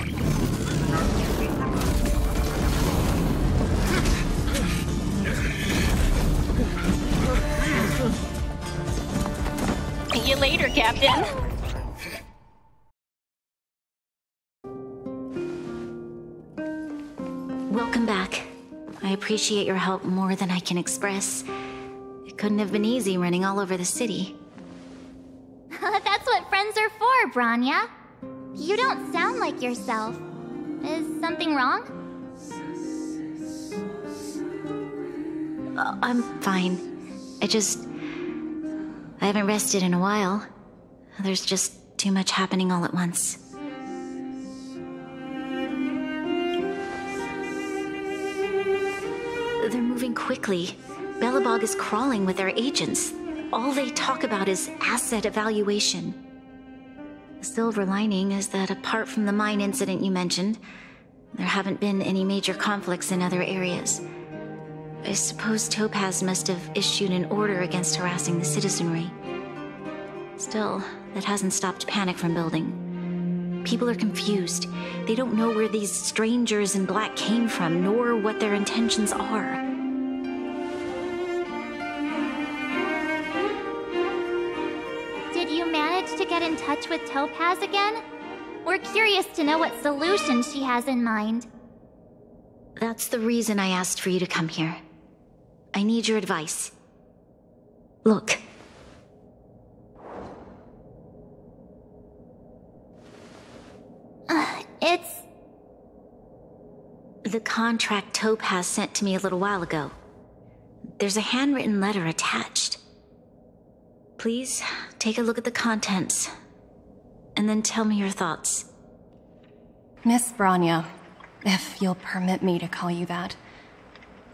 See you later, Captain. Welcome back. I appreciate your help more than I can express. It couldn't have been easy running all over the city. That's what friends are for, Bronya. You don't sound like yourself. Is something wrong? I'm fine. I haven't rested in a while. There's just too much happening all at once. They're moving quickly. Belobog is crawling with their agents. All they talk about is asset evaluation. The silver lining is that apart from the mine incident you mentioned, there haven't been any major conflicts in other areas. I suppose Topaz must have issued an order against harassing the citizenry. Still, that hasn't stopped panic from building. People are confused. They don't know where these strangers in black came from, nor what their intentions are. Did you manage to get in touch with Topaz again? We're curious to know what solution she has in mind. That's the reason I asked for you to come here. I need your advice. Look. It's... the contract Topaz sent to me a little while ago. There's a handwritten letter attached. Please, take a look at the contents, and then tell me your thoughts. Miss Bronya, if you'll permit me to call you that,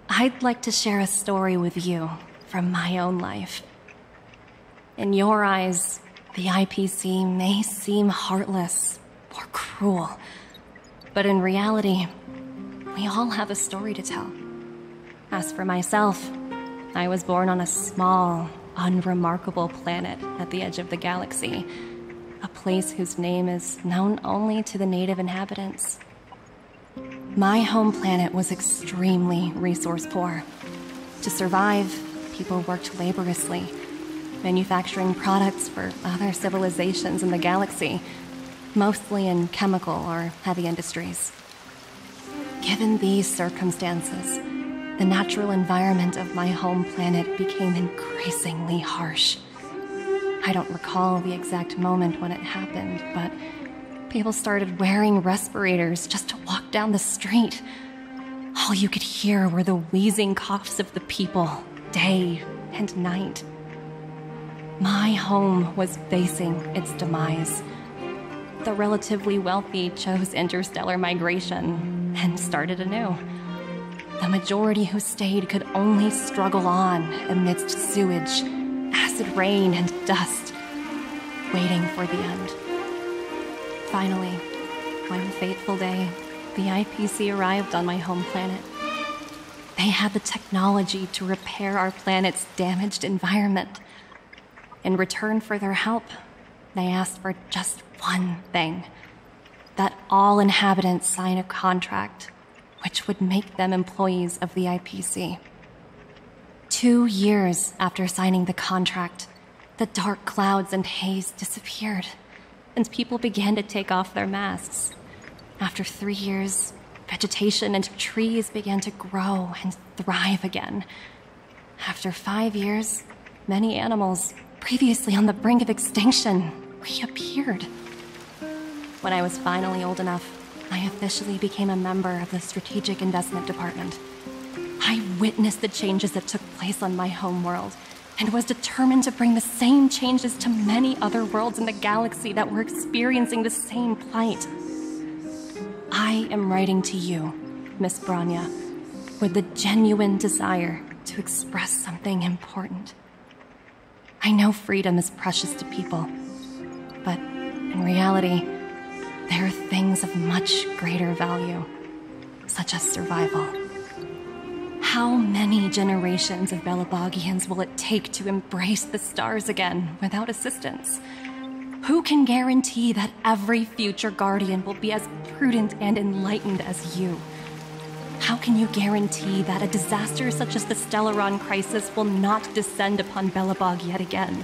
I'd like to share a story with you from my own life. In your eyes, the IPC may seem heartless or cruel, but in reality, we all have a story to tell. As for myself, I was born on a small, unremarkable planet at the edge of the galaxy, a place whose name is known only to the native inhabitants. My home planet was extremely resource poor. To survive, people worked laboriously, manufacturing products for other civilizations in the galaxy, mostly in chemical or heavy industries. Given these circumstances, the natural environment of my home planet became increasingly harsh. I don't recall the exact moment when it happened, but people started wearing respirators just to walk down the street. All you could hear were the wheezing coughs of the people, day and night. My home was facing its demise. The relatively wealthy chose interstellar migration and started anew. The majority who stayed could only struggle on amidst sewage, acid rain, and dust, waiting for the end. Finally, one fateful day, the IPC arrived on my home planet. They had the technology to repair our planet's damaged environment. In return for their help, they asked for just one thing: that all inhabitants sign a contract which would make them employees of the IPC. 2 years after signing the contract, the dark clouds and haze disappeared, and people began to take off their masks. After 3 years, vegetation and trees began to grow and thrive again. After 5 years, many animals, previously on the brink of extinction, reappeared. When I was finally old enough, I officially became a member of the Strategic Investment Department. I witnessed the changes that took place on my home world, and was determined to bring the same changes to many other worlds in the galaxy that were experiencing the same plight. I am writing to you, Miss Bronya, with the genuine desire to express something important. I know freedom is precious to people, but in reality, there are things of much greater value, such as survival. How many generations of Belobogians will it take to embrace the stars again without assistance? Who can guarantee that every future Guardian will be as prudent and enlightened as you? How can you guarantee that a disaster such as the Stellaron crisis will not descend upon Belobog yet again?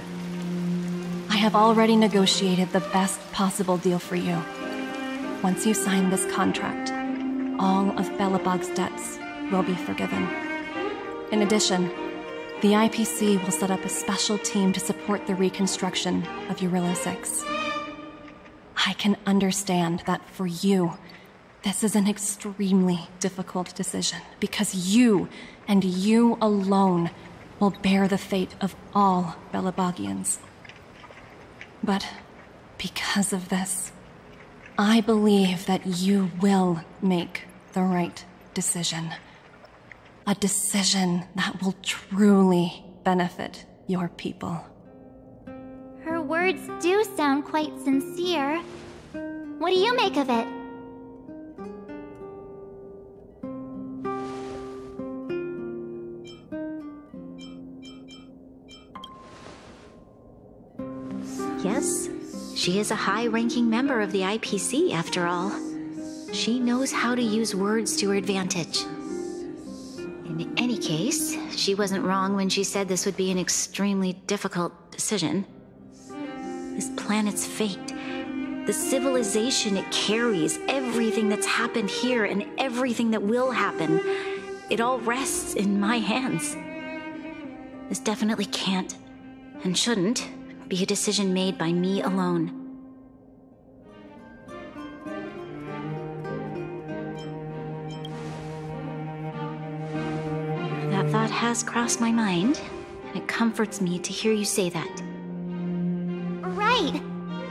I have already negotiated the best possible deal for you. Once you sign this contract, all of Belobog's debts will be forgiven. In addition, the IPC will set up a special team to support the reconstruction of Eurilla 6. I can understand that for you, this is an extremely difficult decision, because you, and you alone, will bear the fate of all Belobogians. But because of this, I believe that you will make the right decision. A decision that will truly benefit your people. Her words do sound quite sincere. What do you make of it? Yes, she is a high-ranking member of the IPC, after all. She knows how to use words to her advantage. In any case, she wasn't wrong when she said this would be an extremely difficult decision. this planet's fate, the civilization it carries, everything that's happened here and everything that will happen, it all rests in my hands. This definitely can't, and shouldn't, be a decision made by me alone. That thought has crossed my mind, and it comforts me to hear you say that. Right.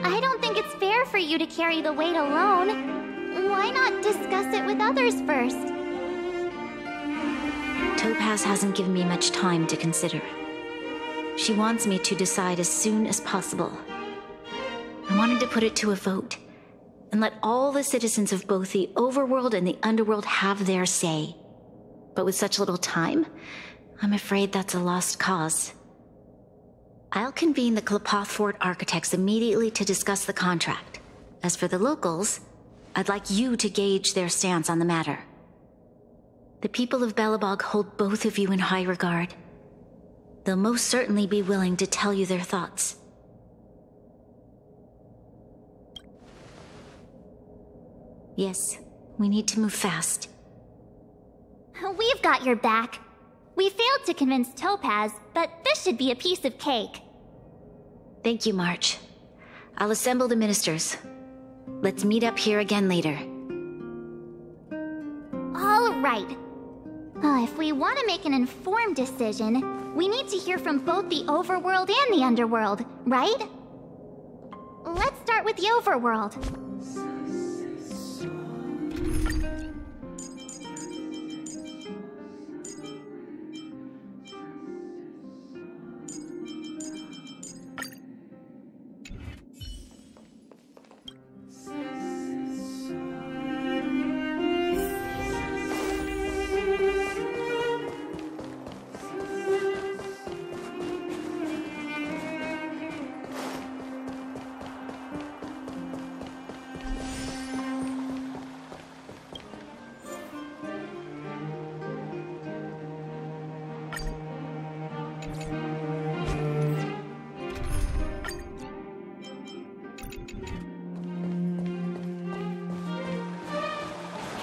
I don't think it's fair for you to carry the weight alone. Why not discuss it with others first? Topaz hasn't given me much time to consider. She wants me to decide as soon as possible. I wanted to put it to a vote, and let all the citizens of both the Overworld and the Underworld have their say. But with such little time, I'm afraid that's a lost cause. I'll convene the Klapothfort architects immediately to discuss the contract. As for the locals, I'd like you to gauge their stance on the matter. The people of Belobog hold both of you in high regard. They'll most certainly be willing to tell you their thoughts. Yes, we need to move fast. We've got your back. We failed to convince Topaz, but this should be a piece of cake. Thank you, March. I'll assemble the ministers. Let's meet up here again later. All right. If we want to make an informed decision, we need to hear from both the Overworld and the Underworld, right? Let's start with the Overworld.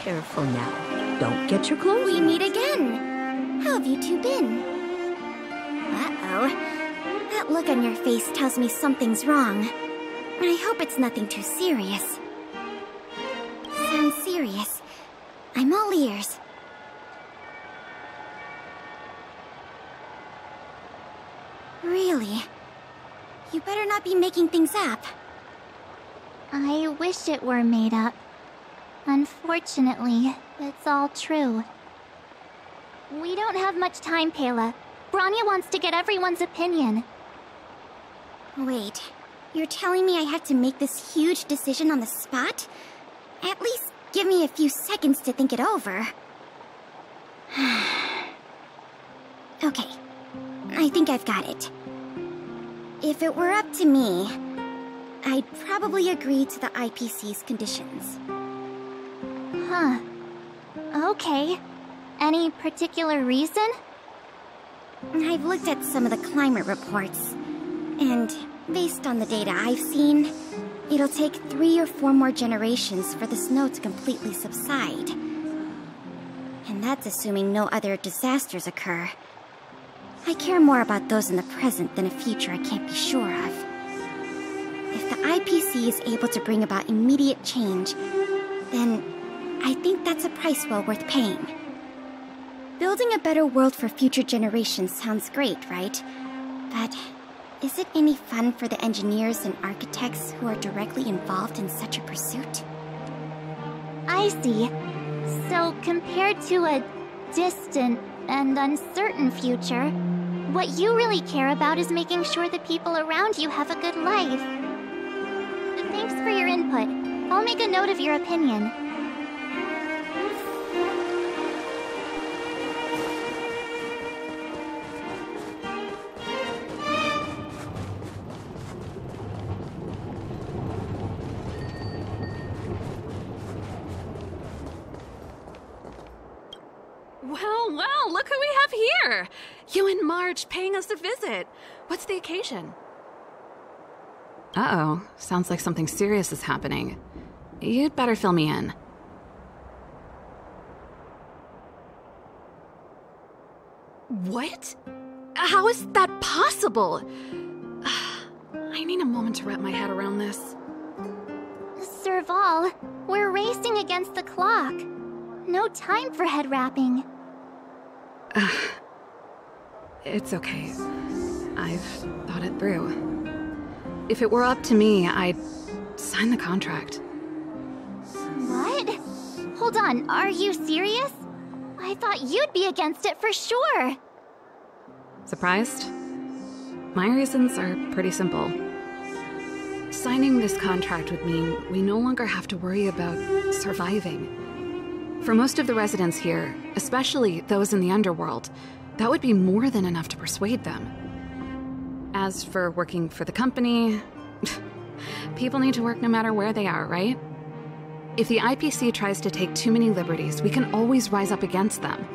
Careful now. Don't get your clothes. We meet again. How have you two been? Uh-oh. That look on your face tells me something's wrong. I hope it's nothing too serious. Sounds serious. I'm all ears. Really? You better not be making things up. I wish it were made up. Unfortunately, it's all true. We don't have much time, Pela. Bronya wants to get everyone's opinion. Wait, you're telling me I have to make this huge decision on the spot? At least give me a few seconds to think it over. Okay, I think I've got it. If it were up to me, I'd probably agree to the IPC's conditions. Huh. Okay. Any particular reason? I've looked at some of the climate reports, and based on the data I've seen, it'll take 3 or 4 more generations for the snow to completely subside. And that's assuming no other disasters occur. I care more about those in the present than a future I can't be sure of. If the IPC is able to bring about immediate change, then I think that's a price well worth paying. Building a better world for future generations sounds great, right? But is it any fun for the engineers and architects who are directly involved in such a pursuit? I see. So compared to a distant and uncertain future, what you really care about is making sure the people around you have a good life. Thanks for your input. I'll make a note of your opinion. Well, look who we have here! You and March paying us a visit. What's the occasion? Uh-oh, sounds like something serious is happening. You'd better fill me in. What? How is that possible? I need a moment to wrap my head around this. Serval, we're racing against the clock. No time for head wrapping. It's okay. I've thought it through. If it were up to me, I'd sign the contract. What? Hold on, are you serious? I thought you'd be against it for sure. Surprised? My reasons are pretty simple. Signing this contract would mean we no longer have to worry about surviving. For most of the residents here, especially those in the Underworld, that would be more than enough to persuade them. As for working for the company, people need to work no matter where they are, right? If the IPC tries to take too many liberties, we can always rise up against them.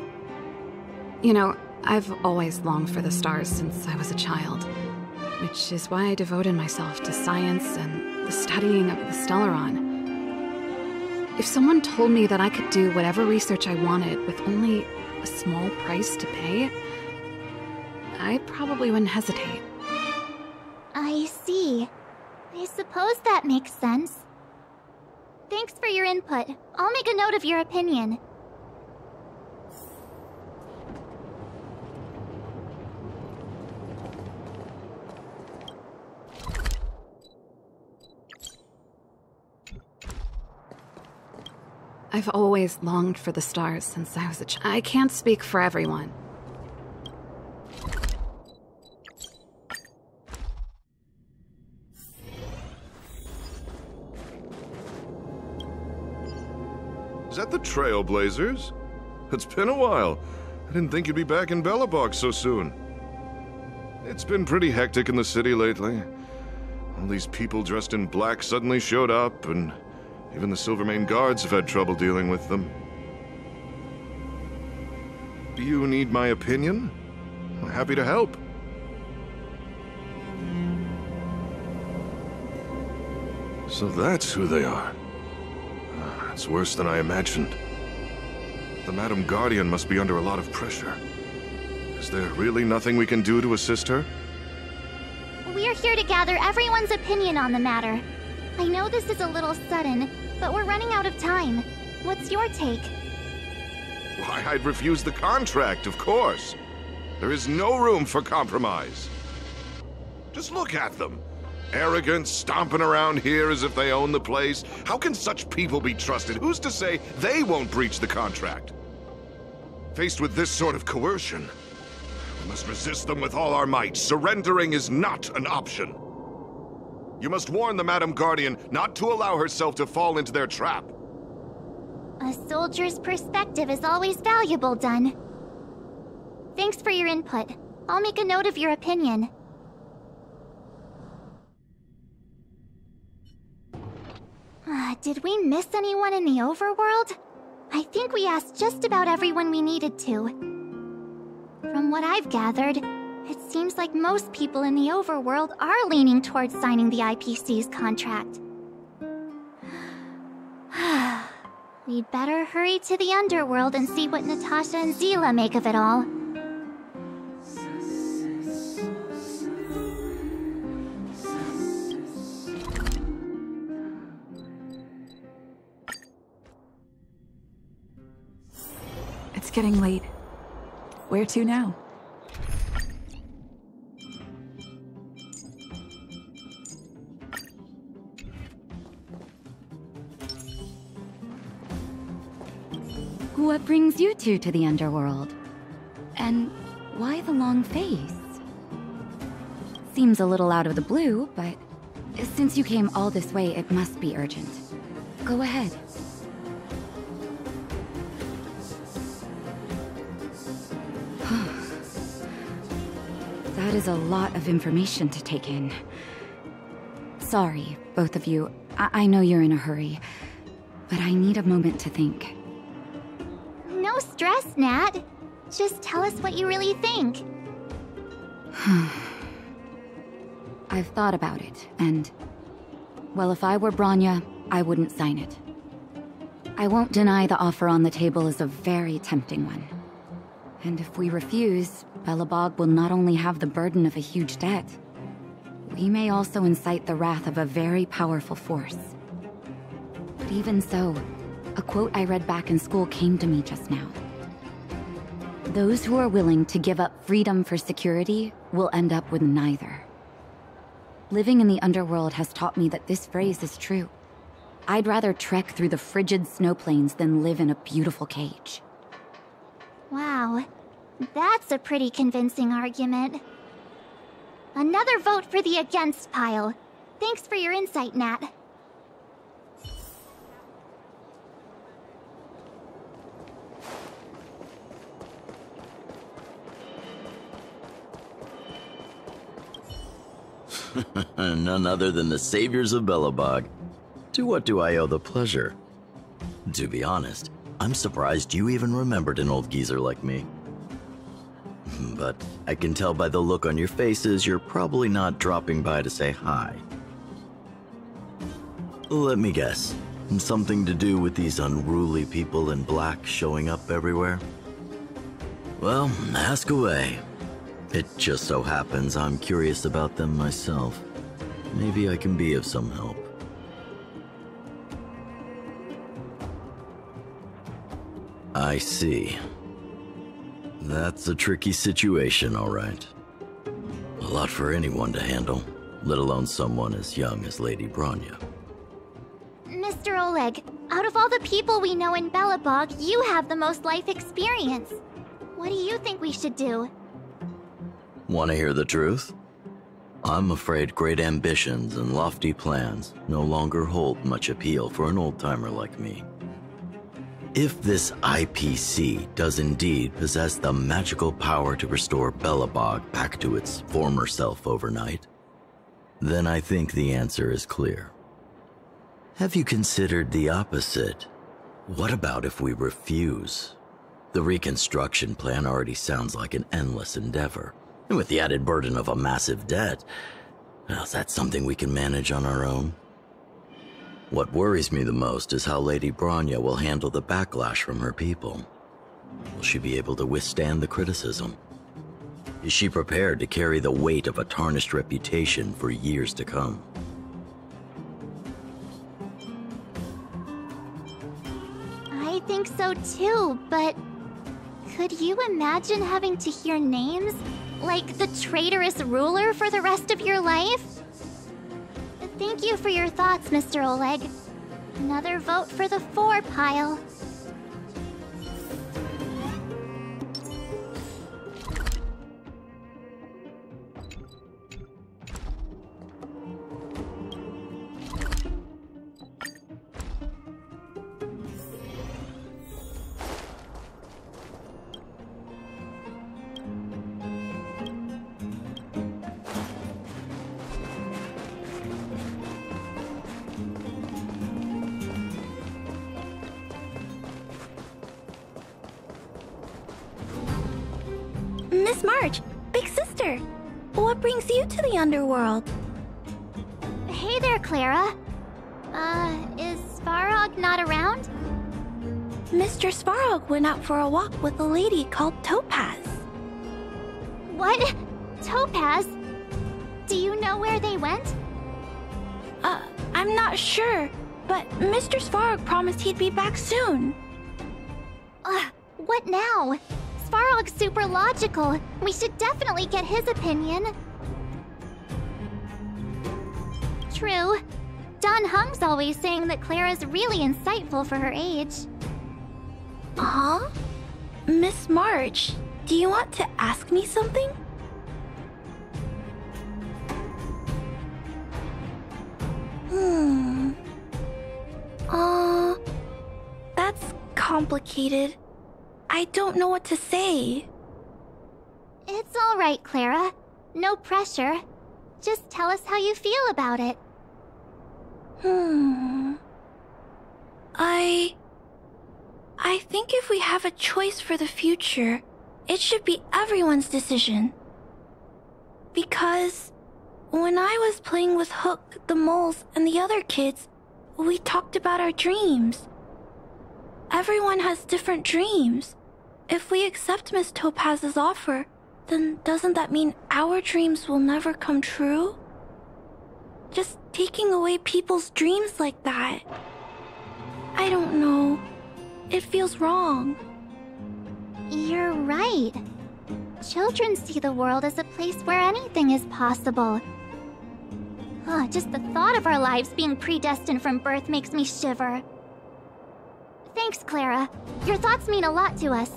You know, I've always longed for the stars since I was a child, which is why I devoted myself to science and the studying of the Stellaron. If someone told me that I could do whatever research I wanted with only a small price to pay, I probably wouldn't hesitate. I see. I suppose that makes sense. Thanks for your input. I'll make a note of your opinion. I've always longed for the stars since I was a child. I can't speak for everyone. Is that the Trailblazers? It's been a while. I didn't think you'd be back in Belobog so soon. It's been pretty hectic in the city lately. All these people dressed in black suddenly showed up, and even the Silvermane guards have had trouble dealing with them. Do you need my opinion? I'm happy to help. So that's who they are. It's worse than I imagined. The Madam Guardian must be under a lot of pressure. Is there really nothing we can do to assist her? We're here to gather everyone's opinion on the matter. I know this is a little sudden, but we're running out of time. What's your take? Why, I'd refuse the contract, of course. There is no room for compromise. Just look at them. Arrogant, stomping around here as if they own the place. How can such people be trusted? Who's to say they won't breach the contract? Faced with this sort of coercion, we must resist them with all our might. Surrendering is not an option. You must warn the Madam Guardian not to allow herself to fall into their trap. A soldier's perspective is always valuable, Dunn. Thanks for your input. I'll make a note of your opinion. Did we miss anyone in the overworld? I think we asked just about everyone we needed to. From what I've gathered, it seems like most people in the overworld are leaning towards signing the IPC's contract. We'd better hurry to the Underworld and see what Natasha and Zila make of it all. It's getting late. Where to now? What brings you two to the Underworld? And why the long face? Seems a little out of the blue, but since you came all this way, it must be urgent. Go ahead. That is a lot of information to take in. Sorry, both of you. I know you're in a hurry, but I need a moment to think. No stress, Nat. Just tell us what you really think. I've thought about it, and... well, if I were Bronya, I wouldn't sign it. I won't deny the offer on the table is a very tempting one. And if we refuse, Belobog will not only have the burden of a huge debt, we may also incite the wrath of a very powerful force. But even so, a quote I read back in school came to me just now. Those who are willing to give up freedom for security will end up with neither. Living in the Underworld has taught me that this phrase is true. I'd rather trek through the frigid snow plains than live in a beautiful cage. Wow, that's a pretty convincing argument. Another vote for the against pile. Thanks for your insight, Nat. None other than the saviors of Belobog. To what do I owe the pleasure? To be honest, I'm surprised you even remembered an old geezer like me. But I can tell by the look on your faces you're probably not dropping by to say hi. Let me guess. Something to do with these unruly people in black showing up everywhere? Well, ask away. It just so happens I'm curious about them myself. Maybe I can be of some help. I see. That's a tricky situation, all right. A lot for anyone to handle, let alone someone as young as Lady Bronya. Mr. Oleg, out of all the people we know in Belobog, you have the most life experience. What do you think we should do? Want to hear the truth? I'm afraid great ambitions and lofty plans no longer hold much appeal for an old-timer like me. If this IPC does indeed possess the magical power to restore Belobog back to its former self overnight, then I think the answer is clear. Have you considered the opposite? What about if we refuse? The reconstruction plan already sounds like an endless endeavor, and with the added burden of a massive debt, well, is that something we can manage on our own? What worries me the most is how Lady Bronya will handle the backlash from her people. Will she be able to withstand the criticism? Is she prepared to carry the weight of a tarnished reputation for years to come? I think so too, but could you imagine having to hear names? Like the traitorous ruler for the rest of your life? Thank you for your thoughts, Mr. Oleg. Another vote for the 4 pile. Miss March, big sister, what brings you to the Underworld? Hey there, Clara. Is Svarog not around? Mr. Svarog went out for a walk with a lady called Topaz. What? Topaz? Do you know where they went? I'm not sure, but Mr. Svarog promised he'd be back soon. What now? Svarog's super logical. We should definitely get his opinion. True. Don Hung's always saying that Clara's really insightful for her age. Huh? Miss March, do you want to ask me something? That's complicated. I don't know what to say. It's all right, Clara. No pressure. Just tell us how you feel about it. I think if we have a choice for the future, it should be everyone's decision. Because when I was playing with Hook, the moles, and the other kids, we talked about our dreams. Everyone has different dreams. If we accept Miss Topaz's offer, then doesn't that mean our dreams will never come true? Just taking away people's dreams like that. I don't know. It feels wrong. You're right. Children see the world as a place where anything is possible. Just the thought of our lives being predestined from birth makes me shiver. Thanks, Clara. Your thoughts mean a lot to us.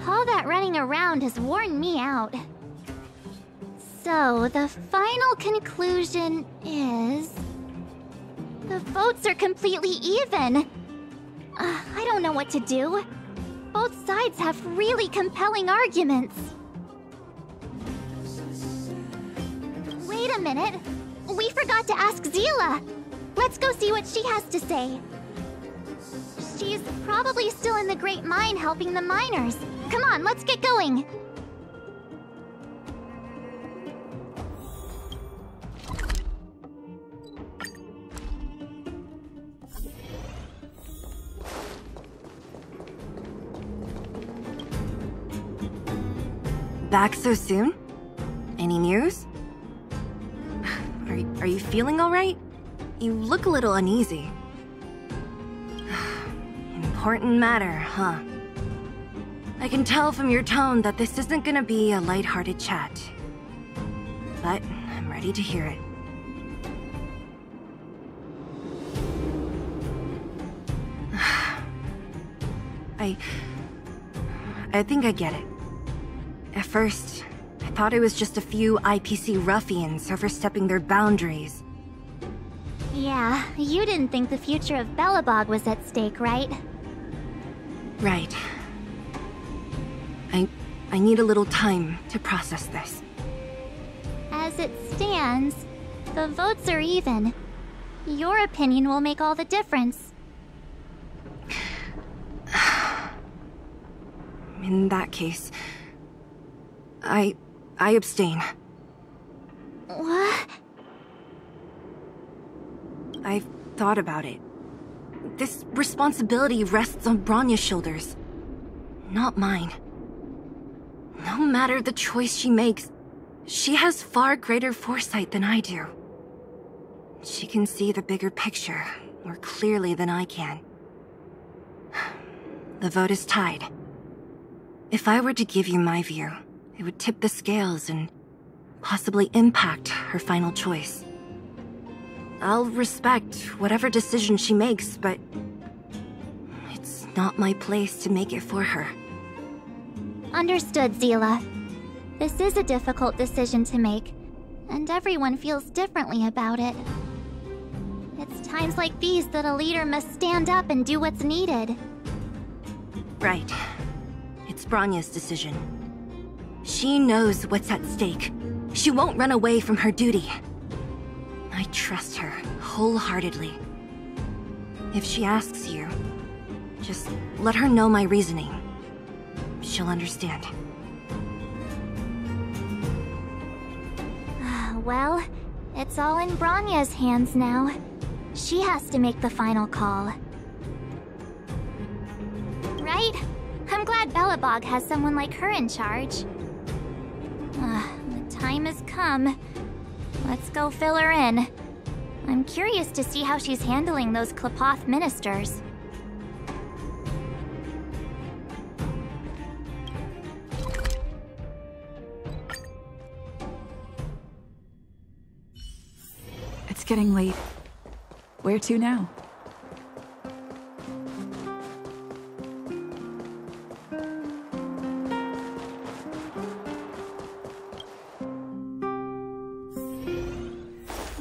All that running around has worn me out. So, the final conclusion is... the votes are completely even. I don't know what to do. Both sides have really compelling arguments. Wait a minute. We forgot to ask Zila. Let's go see what she has to say. She's probably still in the Great Mine helping the miners. Come on, let's get going. Back so soon? Any news? Are you feeling all right? You look a little uneasy. Important matter, huh? I can tell from your tone that this isn't gonna be a lighthearted chat. But I'm ready to hear it. I think I get it. At first, I thought it was just a few IPC ruffians overstepping their boundaries. Yeah, you didn't think the future of Belobog was at stake, right? Right. I need a little time to process this. As it stands, the votes are even. Your opinion will make all the difference. In that case, I abstain. What? I've thought about it. This responsibility rests on Bronya's shoulders, not mine. No matter the choice she makes, she has far greater foresight than I do. She can see the bigger picture more clearly than I can. The vote is tied. If I were to give you my view, it would tip the scales and possibly impact her final choice. I'll respect whatever decision she makes, but it's not my place to make it for her. Understood, Zila. This is a difficult decision to make, and everyone feels differently about it. It's times like these that a leader must stand up and do what's needed. Right. It's Bronya's decision. She knows what's at stake. She won't run away from her duty. I trust her wholeheartedly. If she asks you, just let her know my reasoning. She'll understand. Well, it's all in Bronya's hands now. She has to make the final call. Right? I'm glad Belobog has someone like her in charge. The time has come. Let's go fill her in. I'm curious to see how she's handling those Klapoth ministers. It's getting late. Where to now?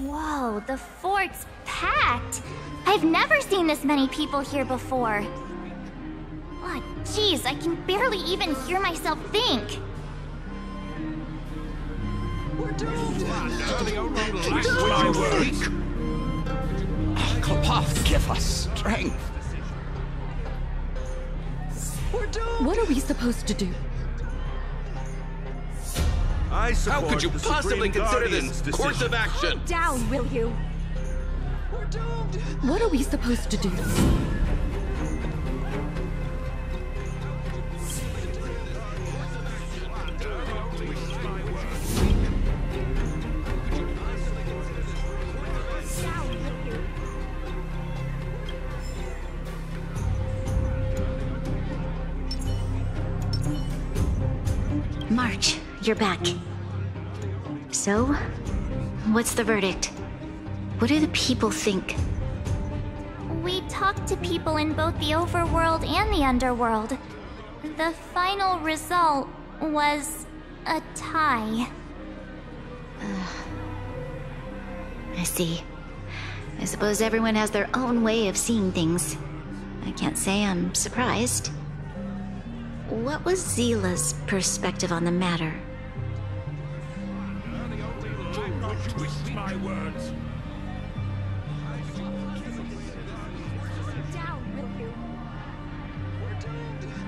Whoa, the fort's packed! I've never seen this many people here before. Oh, jeez, I can barely even hear myself think. Klapoth, give us strength. What are we supposed to do? How could you possibly consider this course of action? Down, will you? What are we supposed to do? March, you're back. So, what's the verdict? What do the people think? We talked to people in both the overworld and the underworld. The final result was a tie. I see. I suppose everyone has their own way of seeing things. I can't say I'm surprised. What was Zila's perspective on the matter? Twist my words.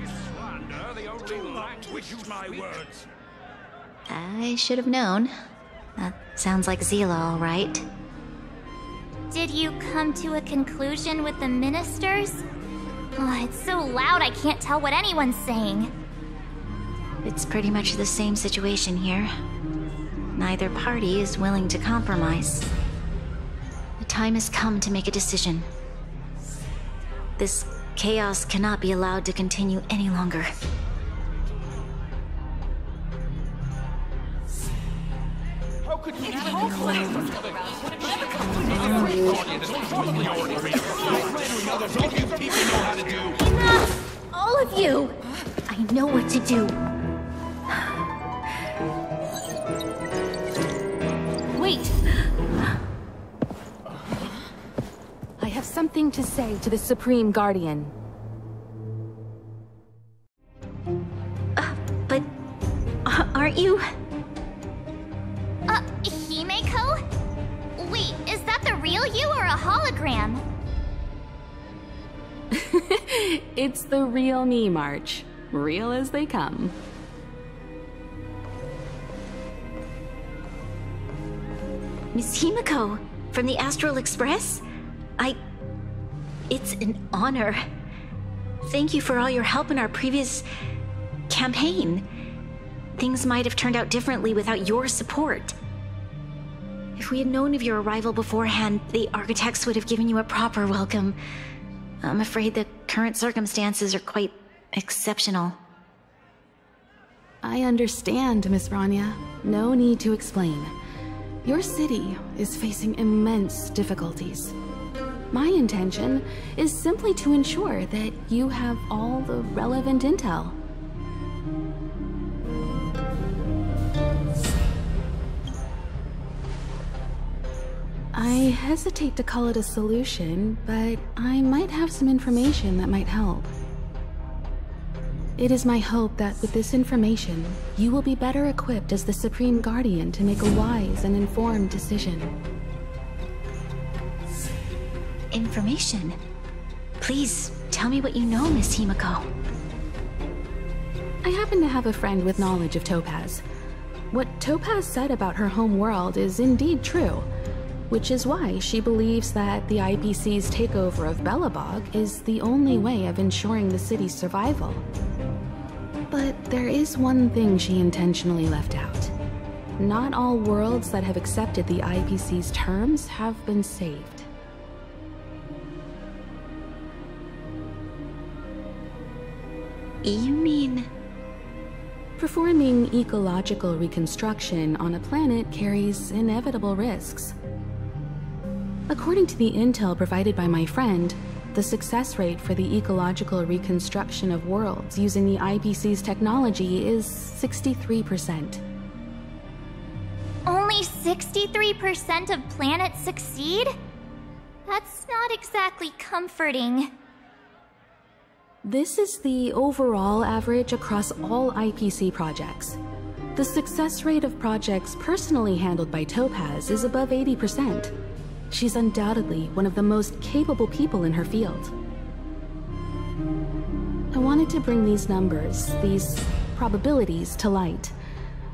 Slander the only language. My words. I should have known. That sounds like Zila, all right. Did you come to a conclusion with the ministers? Oh, it's so loud I can't tell what anyone's saying. It's pretty much the same situation here. Neither party is willing to compromise. The time has come to make a decision. This chaos cannot be allowed to continue any longer. How could you Enough! All of you! I know what to do. Wait! I have something to say to the Supreme Guardian. But... aren't you... Himeko? Wait, is that the real you or a hologram? It's the real me, March. Real as they come. Miss Himeko, from the Astral Express? It's an honor. Thank you for all your help in our previous campaign. Things might have turned out differently without your support. If we had known of your arrival beforehand, the architects would have given you a proper welcome. I'm afraid the current circumstances are quite exceptional. I understand, Miss Bronya. No need to explain. Your city is facing immense difficulties. My intention is simply to ensure that you have all the relevant intel. I hesitate to call it a solution, but I might have some information that might help. It is my hope that with this information, you will be better equipped as the Supreme Guardian to make a wise and informed decision. Information? Please, tell me what you know, Miss Himeko. I happen to have a friend with knowledge of Topaz. What Topaz said about her home world is indeed true, which is why she believes that the IPC's takeover of Belobog is the only way of ensuring the city's survival. But there is one thing she intentionally left out. Not all worlds that have accepted the IPC's terms have been saved. You mean... Performing ecological reconstruction on a planet carries inevitable risks. According to the intel provided by my friend, the success rate for the ecological reconstruction of worlds using the IPC's technology is 63%. Only 63% of planets succeed? That's not exactly comforting. This is the overall average across all IPC projects. The success rate of projects personally handled by Topaz is above 80%. She's undoubtedly one of the most capable people in her field. wanted to bring these numbers, these probabilities, to light.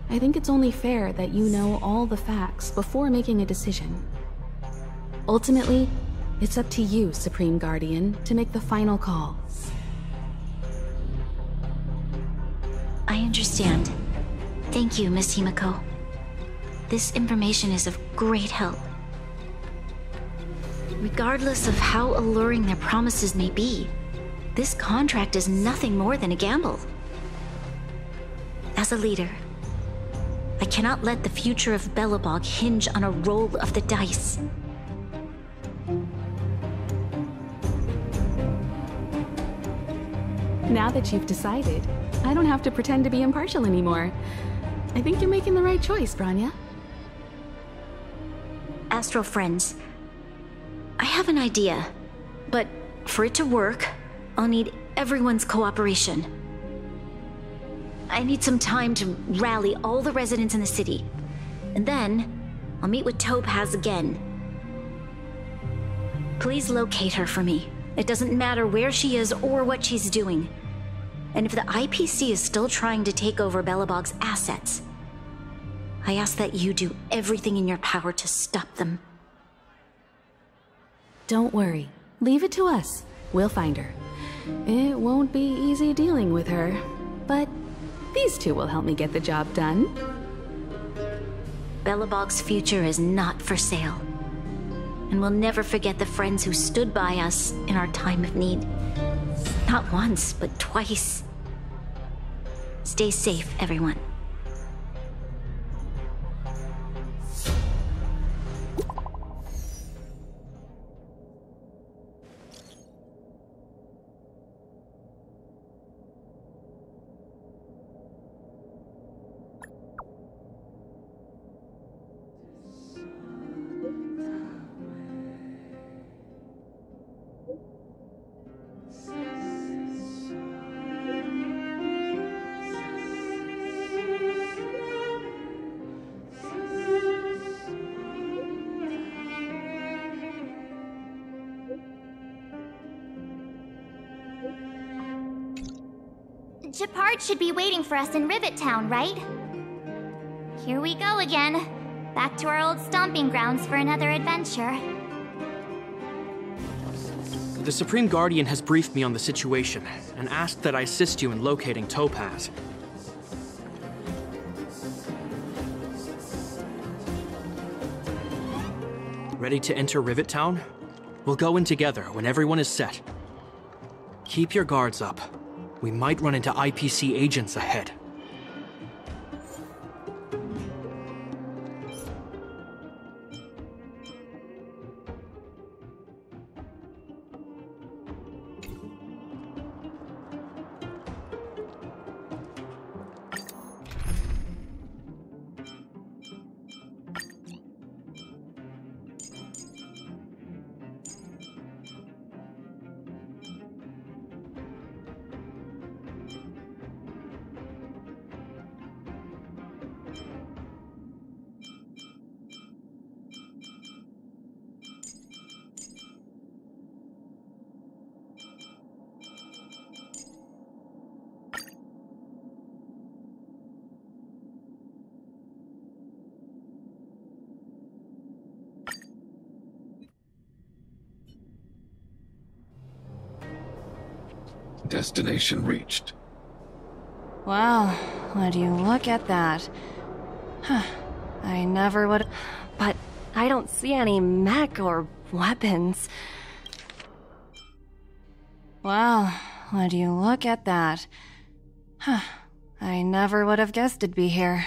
I think it's only fair that you know all the facts before making a decision. Ultimately, it's up to you, Supreme Guardian, to make the final call. I understand. Thank you, Miss Himiko. This information is of great help. Regardless of how alluring their promises may be, this contract is nothing more than a gamble. As a leader, I cannot let the future of Belobog hinge on a roll of the dice. Now that you've decided, I don't have to pretend to be impartial anymore. I think you're making the right choice, Bronya. Astral friends, I have an idea, but for it to work, I'll need everyone's cooperation. I need some time to rally all the residents in the city, and then I'll meet with Topaz again. Please locate her for me. It doesn't matter where she is or what she's doing. And if the IPC is still trying to take over Belobog's assets, I ask that you do everything in your power to stop them. Don't worry. Leave it to us. We'll find her. It won't be easy dealing with her, but these two will help me get the job done. Belobog's future is not for sale. And we'll never forget the friends who stood by us in our time of need. Not once, but twice. Stay safe, everyone. Gepard should be waiting for us in Rivet Town, right? Here we go again. Back to our old stomping grounds for another adventure. The Supreme Guardian has briefed me on the situation and asked that I assist you in locating Topaz. Ready to enter Rivet Town? We'll go in together when everyone is set. Keep your guards up. We might run into IPC agents ahead. Destination reached. Wow, would you look at that? Huh, I never would. But I don't see any mech or weapons. Wow, would you look at that? Huh, I never would have guessed it'd be here.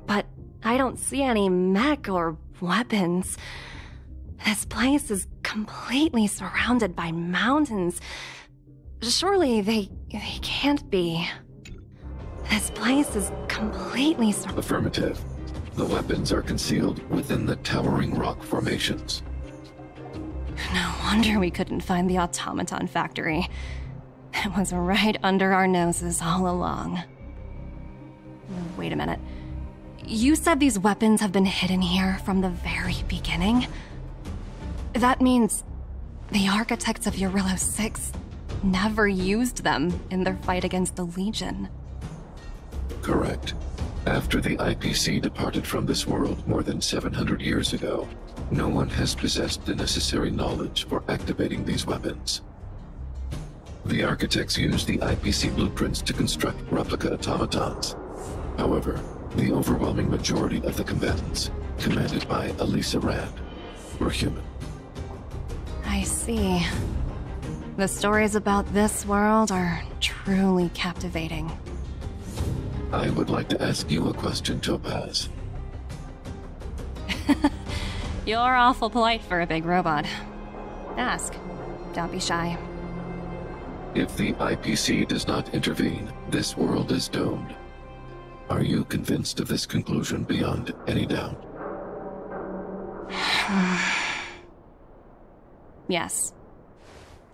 But I don't see any mech or weapons. This place is completely surrounded by mountains. Surely they can't be. This place is completely Affirmative. The weapons are concealed within the towering rock formations. No wonder we couldn't find the automaton factory. It was right under our noses all along. Wait a minute. You said these weapons have been hidden here from the very beginning? That means the architects of Eurillo 6 never used them in their fight against the Legion. Correct. After the IPC departed from this world more than 700 years ago, no one has possessed the necessary knowledge for activating these weapons. The architects used the IPC blueprints to construct replica automatons. However, the overwhelming majority of the combatants, commanded by Elisa Rand, were human. I see. The stories about this world are truly captivating. I would like to ask you a question, Topaz. You're awful polite for a big robot. Ask. Don't be shy. If the IPC does not intervene, this world is doomed. Are you convinced of this conclusion beyond any doubt? Yes.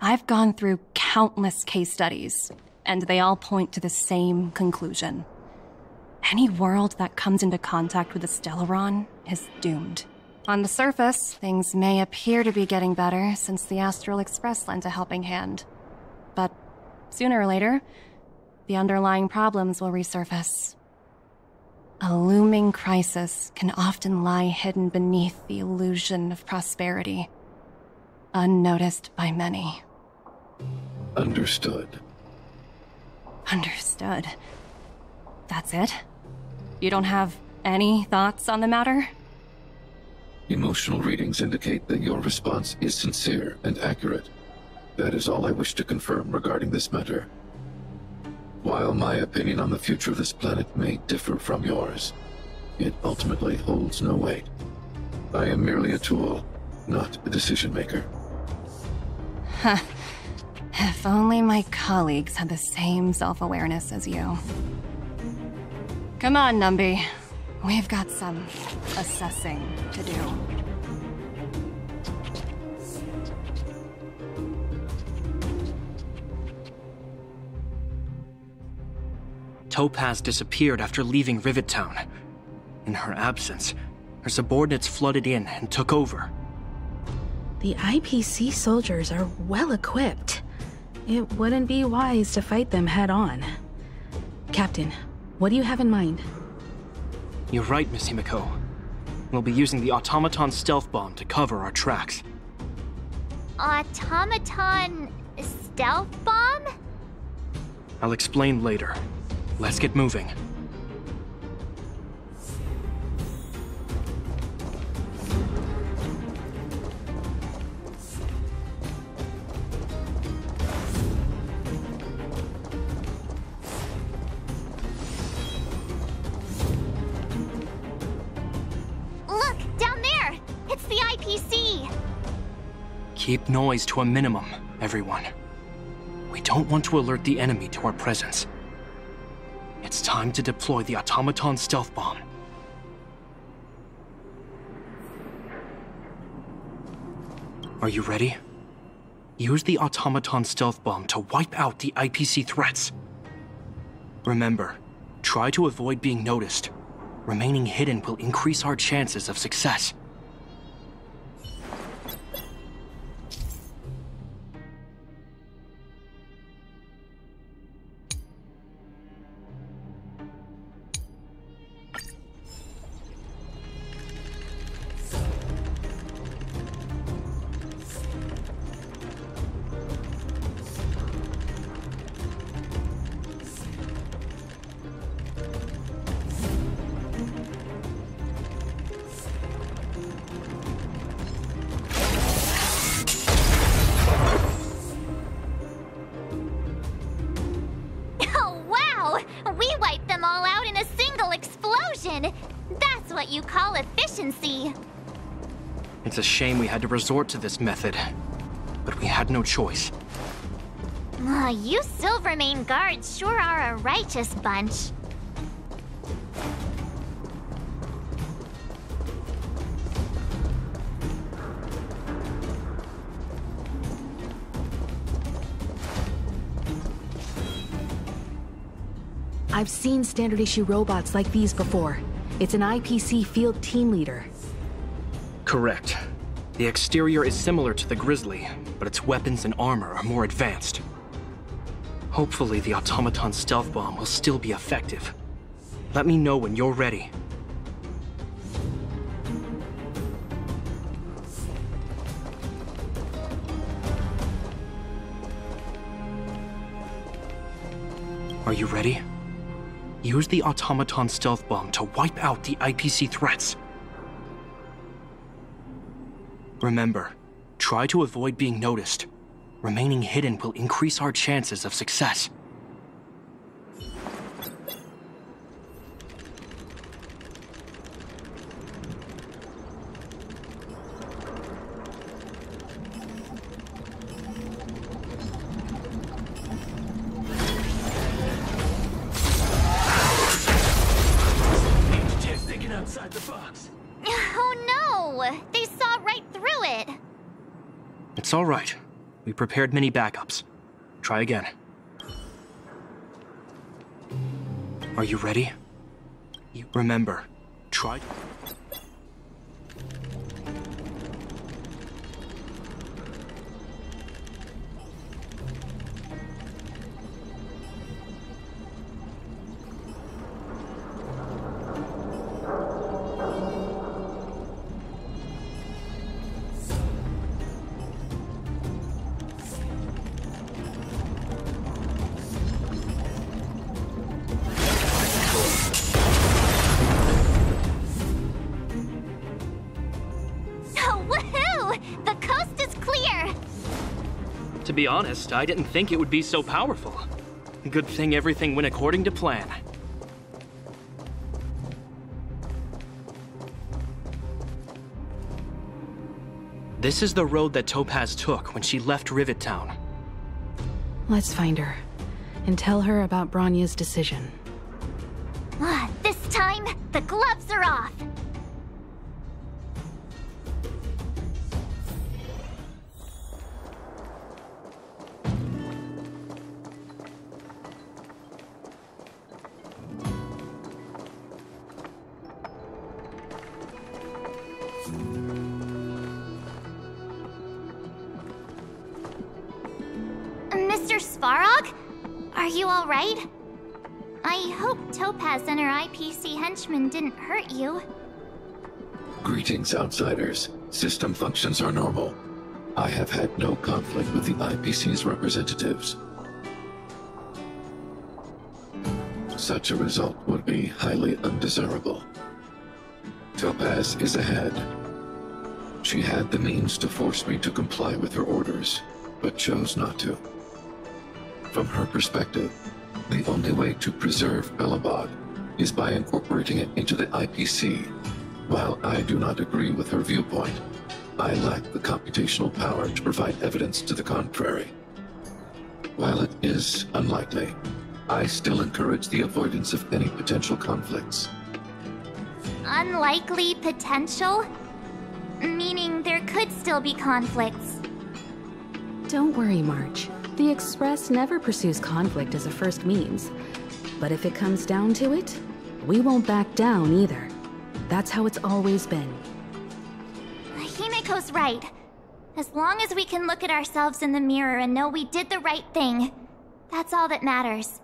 I've gone through countless case studies, and they all point to the same conclusion. Any world that comes into contact with a Stellaron is doomed. On the surface, things may appear to be getting better since the Astral Express lent a helping hand. But sooner or later, the underlying problems will resurface. A looming crisis can often lie hidden beneath the illusion of prosperity, unnoticed by many. Understood. Understood. That's it? You don't have any thoughts on the matter? Emotional readings indicate that your response is sincere and accurate. That is all I wish to confirm regarding this matter. While my opinion on the future of this planet may differ from yours, it ultimately holds no weight. I am merely a tool, not a decision maker. Huh. If only my colleagues had the same self-awareness as you. Come on, Numby. We've got some assessing to do. Topaz disappeared after leaving Rivet Town. In her absence, her subordinates flooded in and took over. The IPC soldiers are well equipped. It wouldn't be wise to fight them head on. Captain, what do you have in mind? You're right, Miss Himiko. We'll be using the automaton stealth bomb to cover our tracks. Automaton stealth bomb? I'll explain later. Let's get moving. Look, down there! It's the IPC! Keep noise to a minimum, everyone. We don't want to alert the enemy to our presence. It's time to deploy the automaton stealth bomb. Are you ready? Use the automaton stealth bomb to wipe out the IPC threats. Remember, try to avoid being noticed. Remaining hidden will increase our chances of success. You call efficiency. It's a shame we had to resort to this method, but we had no choice. You Silvermane guards sure are a righteous bunch. I've seen standard issue robots like these before. It's an IPC field team leader. Correct. The exterior is similar to the Grizzly, but its weapons and armor are more advanced. Hopefully the automaton stealth bomb will still be effective. Let me know when you're ready. Are you ready? Use the automaton stealth bomb to wipe out the IPC threats. Remember, try to avoid being noticed. Remaining hidden will increase our chances of success. Outside the box. Oh no! They saw right through it! It's all right. We prepared many backups. Try again. Are you ready? Remember, try... To be honest, I didn't think it would be so powerful. Good thing everything went according to plan. This is the road that Topaz took when she left Rivet Town. Let's find her, and tell her about Bronya's decision. This time, the gloves are off! Mr. Svarog? Are you alright? I hope Topaz and her IPC henchmen didn't hurt you. Greetings, outsiders. System functions are normal. I have had no conflict with the IPC's representatives. Such a result would be highly undesirable. Topaz is ahead. She had the means to force me to comply with her orders, but chose not to. From her perspective, the only way to preserve Belobog is by incorporating it into the IPC. While I do not agree with her viewpoint, I lack the computational power to provide evidence to the contrary. While it is unlikely, I still encourage the avoidance of any potential conflicts. Unlikely potential? Meaning there could still be conflicts. Don't worry, March. The Express never pursues conflict as a first means. But if it comes down to it, we won't back down either. That's how it's always been. Himiko's right. As long as we can look at ourselves in the mirror and know we did the right thing, that's all that matters.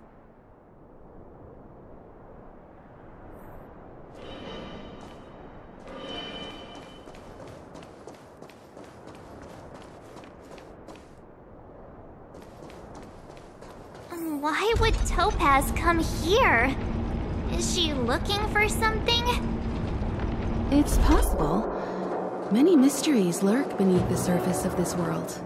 Why would Topaz come here? Is she looking for something? It's possible. Many mysteries lurk beneath the surface of this world.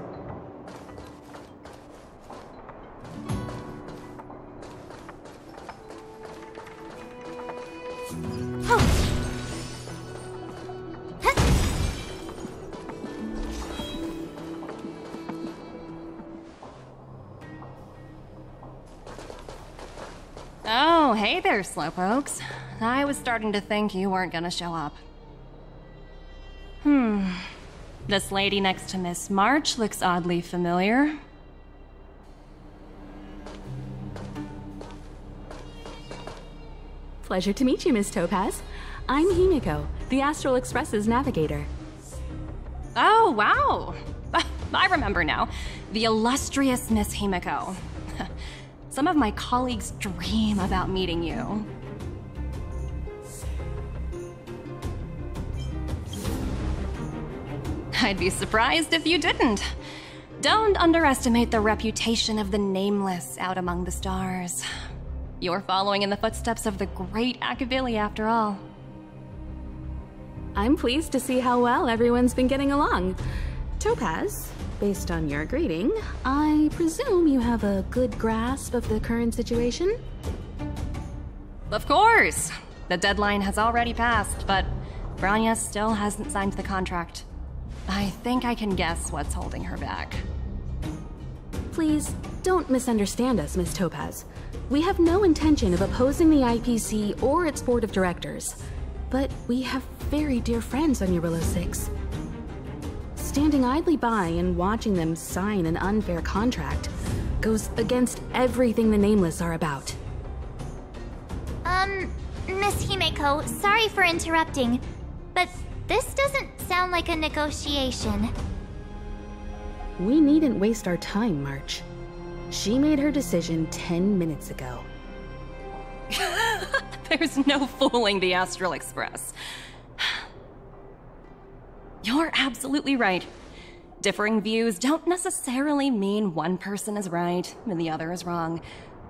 Oh, hey there, slowpokes. I was starting to think you weren't gonna show up. This lady next to Miss March looks oddly familiar. Pleasure to meet you, Miss Topaz. I'm Himiko, the Astral Express's navigator. Oh, wow! I remember now. The illustrious Miss Himiko. some of my colleagues dream about meeting you. I'd be surprised if you didn't. Don't underestimate the reputation of the Nameless out among the stars. You're following in the footsteps of the great Akavili, after all. I'm pleased to see how well everyone's been getting along. Topaz, based on your greeting, I presume you have a good grasp of the current situation? Of course! The deadline has already passed, but Bronya still hasn't signed the contract. I think I can guess what's holding her back. Please, don't misunderstand us, Miss Topaz. We have no intention of opposing the IPC or its board of directors, but we have very dear friends on Eurillo 6. Standing idly by and watching them sign an unfair contract goes against everything the Nameless are about. Miss Himeko, sorry for interrupting, but this doesn't sound like a negotiation. We needn't waste our time, March. She made her decision 10 minutes ago. There's no fooling the Astral Express. You're absolutely right. Differing views don't necessarily mean one person is right and the other is wrong.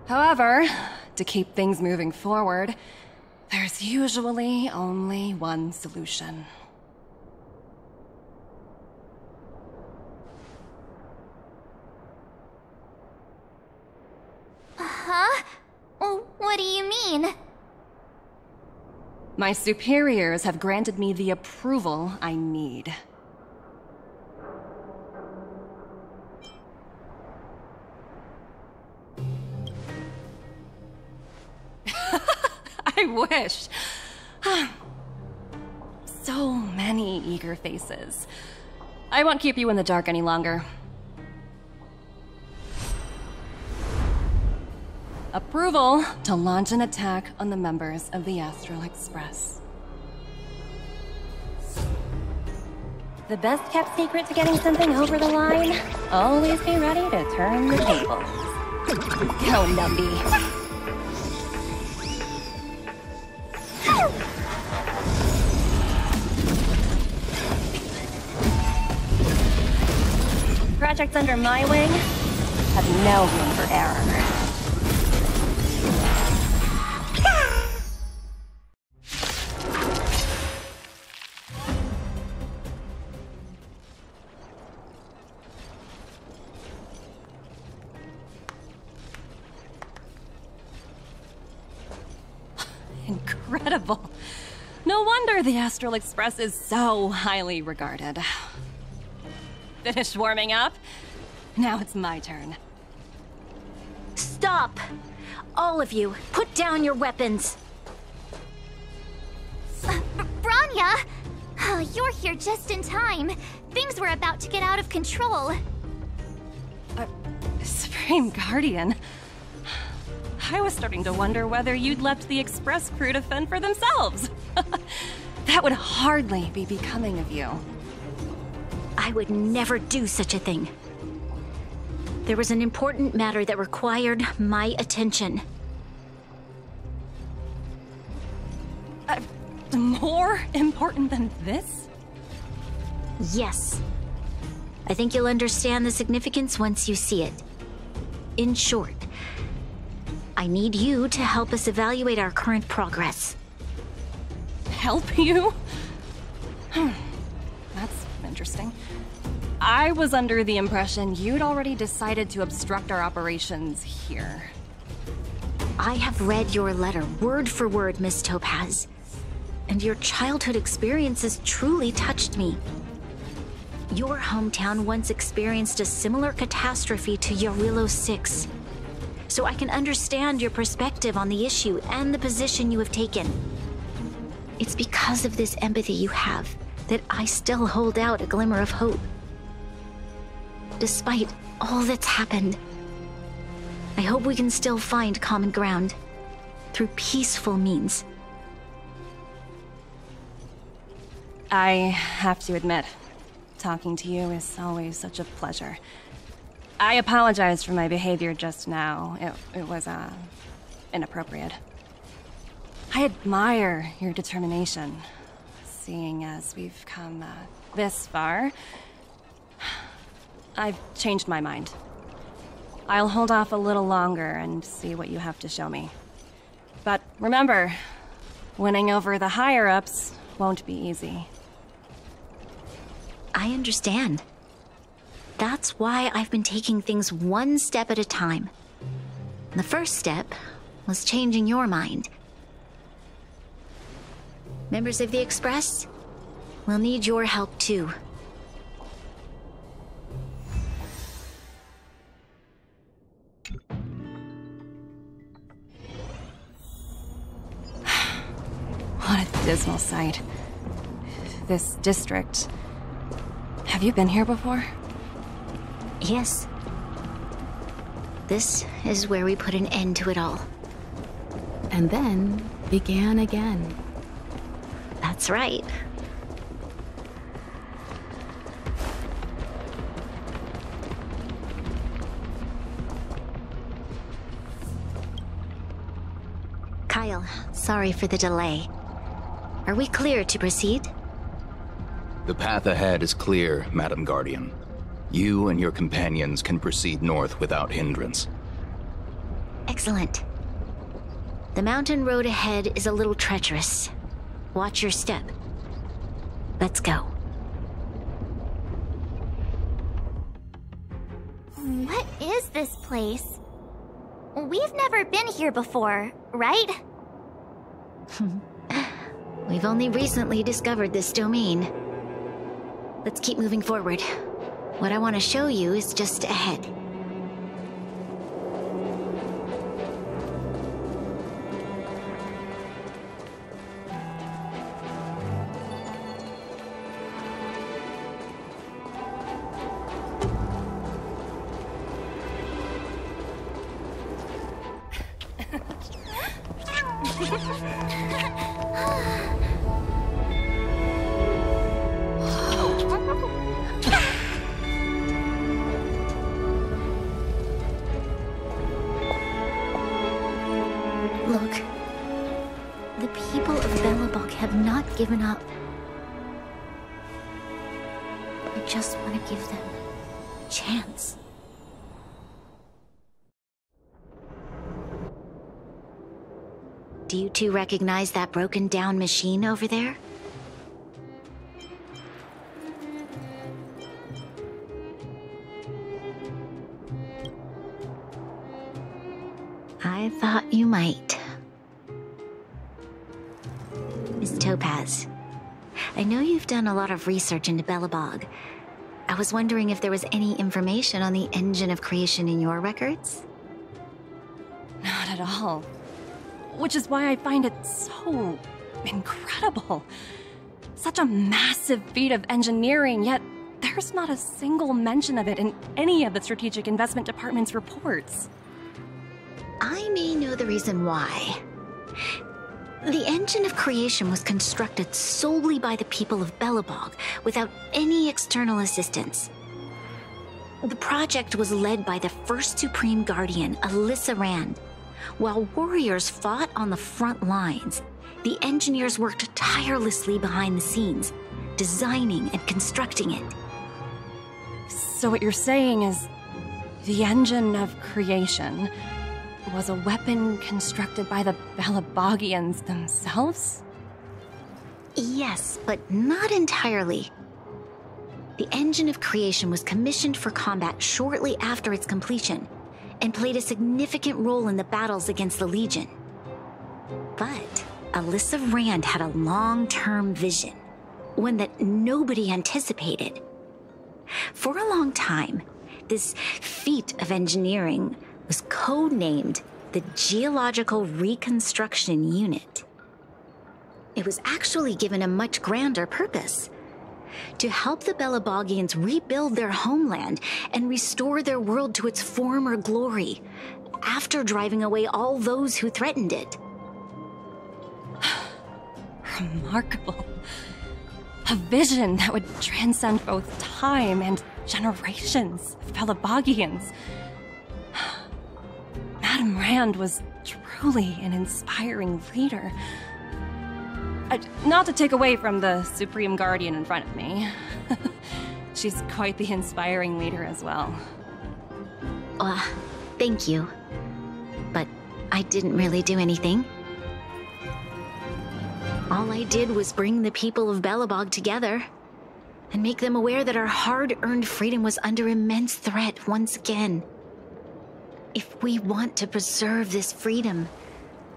However, to keep things moving forward, there's usually only one solution. Huh? What do you mean? My superiors have granted me the approval I need. I wish. So many eager faces. I won't keep you in the dark any longer. Approval to launch an attack on the members of the Astral Express. The best kept secret to getting something over the line? Always be ready to turn the tables. Go, Numby. Projects under my wing have no room for error. Incredible. No wonder the Astral Express is so highly regarded. Finished warming up? Now it's my turn. Stop! All of you, put down your weapons! Bronya! Oh, you're here just in time. Things were about to get out of control. Supreme Guardian. I was starting to wonder whether you'd left the Express crew to fend for themselves. That would hardly be becoming of you. I would never do such a thing. There was an important matter that required my attention. More important than this? Yes. I think you'll understand the significance once you see it. In short, I need you to help us evaluate our current progress. Help you? That's interesting. I was under the impression you'd already decided to obstruct our operations here. I have read your letter word for word, Miss Topaz. And your childhood experiences truly touched me. Your hometown once experienced a similar catastrophe to Eurillo 6. So I can understand your perspective on the issue and the position you have taken. It's because of this empathy you have that I still hold out a glimmer of hope. Despite all that's happened, I hope we can still find common ground through peaceful means. I have to admit, talking to you is always such a pleasure. I apologize for my behavior just now. It was, inappropriate. I admire your determination, seeing as we've come, this far. I've changed my mind. I'll hold off a little longer and see what you have to show me. But remember, winning over the higher-ups won't be easy. I understand. That's why I've been taking things one step at a time. The first step was changing your mind. Members of the Express, we'll need your help too. What a dismal sight. This district. Have you been here before? Yes. This is where we put an end to it all. And then began again. That's right. Kyle, sorry for the delay. Are we clear to proceed? The path ahead is clear, Madam Guardian. You and your companions can proceed north without hindrance. Excellent. The mountain road ahead is a little treacherous. Watch your step. Let's go. What is this place? We've never been here before, right? We've only recently discovered this domain. Let's keep moving forward. What I want to show you is just ahead. Look, the people of Belobog have not given up. I just want to give them a chance. Do you two recognize that broken down machine over there? I thought you might. Miss Topaz, I know you've done a lot of research into Belobog. I was wondering if there was any information on the engine of creation in your records? Not at all. Which is why I find it so incredible. Such a massive feat of engineering, yet there's not a single mention of it in any of the Strategic Investment Department's reports. I may know the reason why. The engine of creation was constructed solely by the people of Belobog, without any external assistance. The project was led by the first Supreme Guardian, Alyssa Rand. While warriors fought on the front lines, the engineers worked tirelessly behind the scenes, designing and constructing it. So what you're saying is, the engine of creation was a weapon constructed by the Belobogians themselves? Yes, but not entirely. The engine of creation was commissioned for combat shortly after its completion, and played a significant role in the battles against the Legion. But Alyssa Rand had a long-term vision, one that nobody anticipated. For a long time, this feat of engineering was codenamed the Geological Reconstruction Unit. It was actually given a much grander purpose: to help the Belobogians rebuild their homeland and restore their world to its former glory, after driving away all those who threatened it. Remarkable. A vision that would transcend both time and generations of Belobogians. Madame Rand was truly an inspiring leader. Not to take away from the Supreme Guardian in front of me. She's quite the inspiring leader as well. Thank you. But I didn't really do anything. All I did was bring the people of Belobog together and make them aware that our hard-earned freedom was under immense threat once again. If we want to preserve this freedom,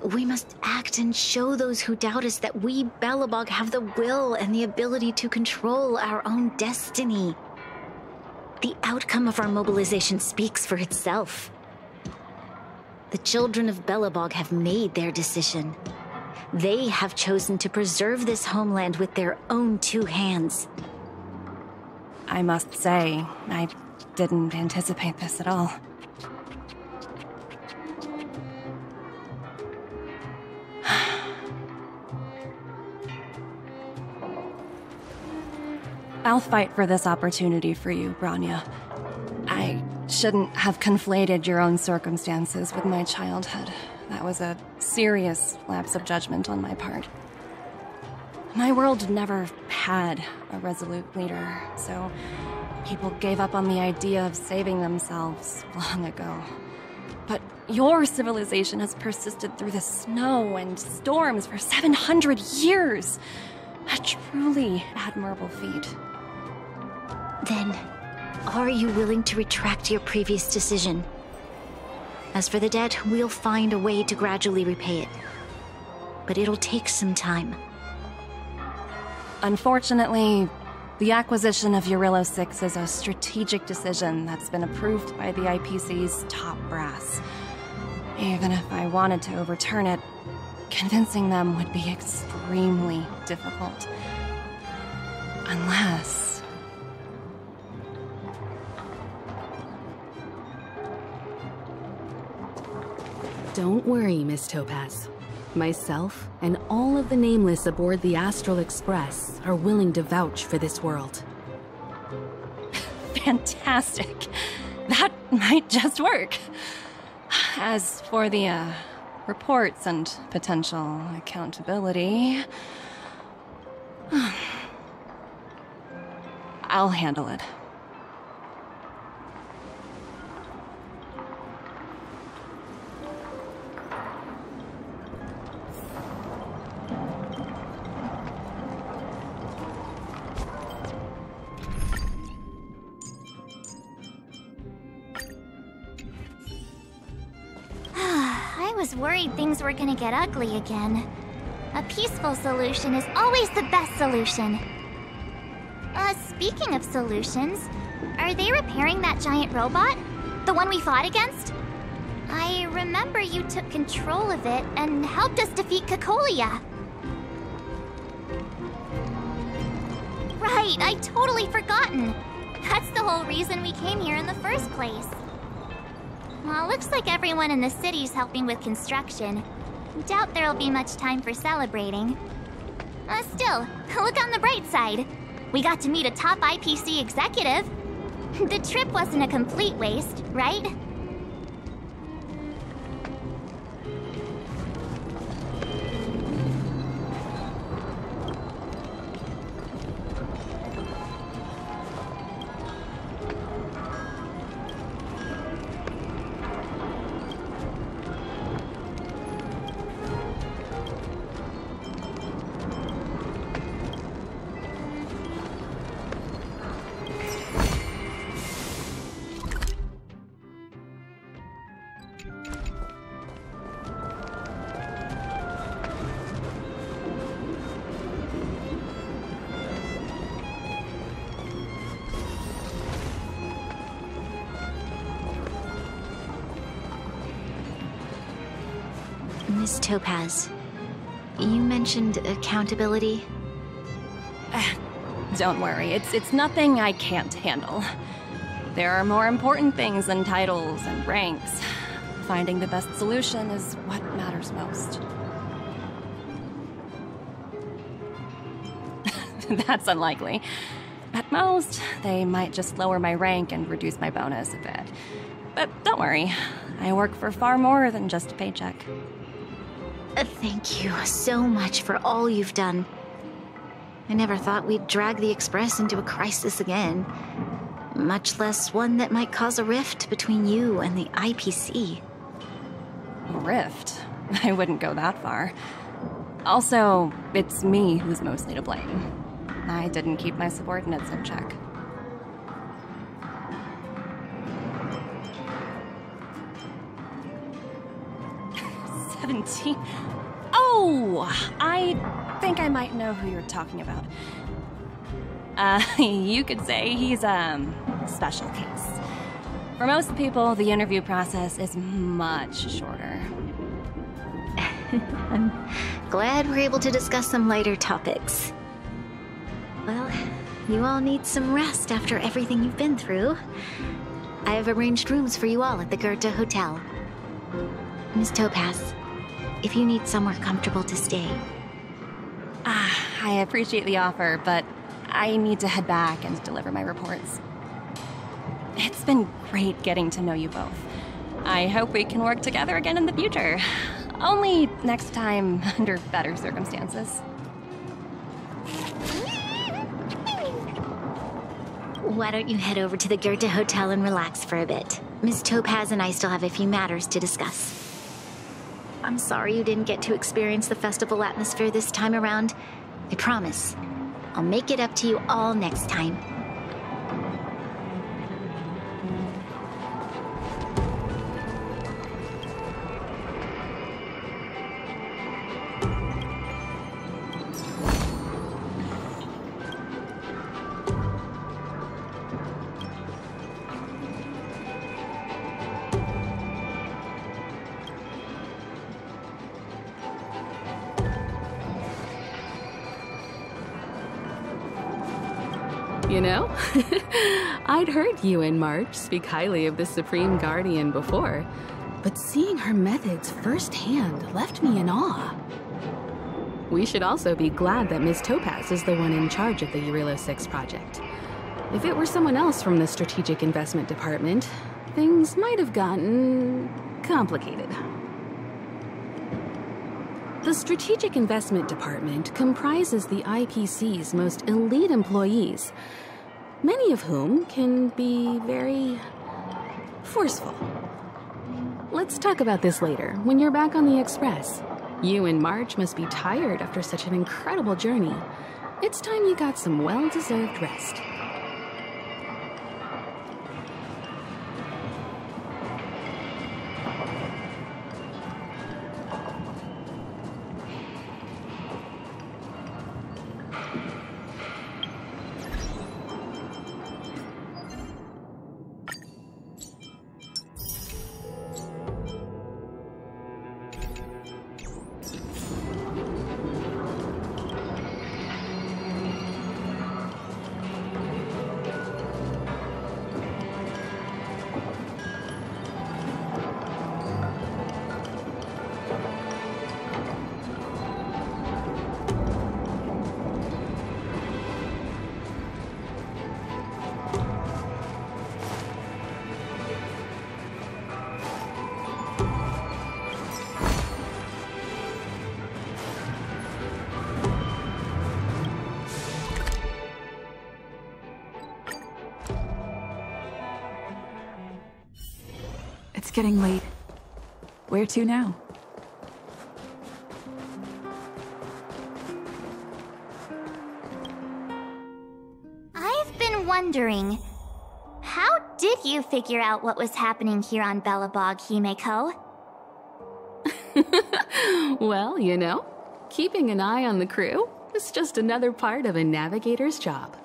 we must act and show those who doubt us that we, Belobog, have the will and the ability to control our own destiny. The outcome of our mobilization speaks for itself. The children of Belobog have made their decision. They have chosen to preserve this homeland with their own two hands. I must say, I didn't anticipate this at all. I'll fight for this opportunity for you, Bronya. I shouldn't have conflated your own circumstances with my childhood. That was a serious lapse of judgment on my part. My world never had a resolute leader, so people gave up on the idea of saving themselves long ago. But your civilization has persisted through the snow and storms for 700 years. A truly admirable feat. Then, are you willing to retract your previous decision? As for the debt, we'll find a way to gradually repay it. But it'll take some time. Unfortunately, the acquisition of Urilla 6 is a strategic decision that's been approved by the IPC's top brass. Even if I wanted to overturn it, convincing them would be extremely difficult. Unless... Don't worry, Miss Topaz. Myself and all of the Nameless aboard the Astral Express are willing to vouch for this world. Fantastic. That might just work. As for the, reports and potential accountability... I'll handle it. I was worried things were gonna get ugly again. A peaceful solution is always the best solution. Speaking of solutions, are they repairing that giant robot? The one we fought against? I remember you took control of it and helped us defeat Cocolia. Right, I totally forgotten. That's the whole reason we came here in the first place. Well, looks like everyone in the city's helping with construction. Doubt there'll be much time for celebrating. Still, look on the bright side. We got to meet a top IPC executive. The trip wasn't a complete waste, right? Miss Topaz, you mentioned accountability. Don't worry, it's nothing I can't handle. There are more important things than titles and ranks. Finding the best solution is what matters most. That's unlikely. At most, they might just lower my rank and reduce my bonus a bit. But don't worry, I work for far more than just a paycheck. Thank you so much for all you've done. I never thought we'd drag the Express into a crisis again. Much less one that might cause a rift between you and the IPC. A rift? I wouldn't go that far. Also, it's me who's mostly to blame. I didn't keep my subordinates in check. Oh, I think I might know who you're talking about. You could say he's a special case. For most people, the interview process is much shorter. I'm glad we're able to discuss some lighter topics. Well, you all need some rest after everything you've been through. I have arranged rooms for you all at the Goethe Hotel. Miss Topaz, if you need somewhere comfortable to stay. I appreciate the offer, but I need to head back and deliver my reports. It's been great getting to know you both. I hope we can work together again in the future. Only next time under better circumstances. Why don't you head over to the Goethe Hotel and relax for a bit? Miss Topaz and I still have a few matters to discuss. I'm sorry you didn't get to experience the festival atmosphere this time around. I promise, I'll make it up to you all next time. You know, I'd heard you and March speak highly of the Supreme Guardian before, but seeing her methods firsthand left me in awe. We should also be glad that Miss Topaz is the one in charge of the Eurilo 6 project. If it were someone else from the Strategic Investment Department, things might have gotten complicated. The Strategic Investment Department comprises the IPC's most elite employees, many of whom can be very forceful. Let's talk about this later, when you're back on the Express. You and March must be tired after such an incredible journey. It's time you got some well-deserved rest. It's getting late. Where to now? I've been wondering, how did you figure out what was happening here on Belobog, Himeko? Well, you know, keeping an eye on the crew is just another part of a navigator's job.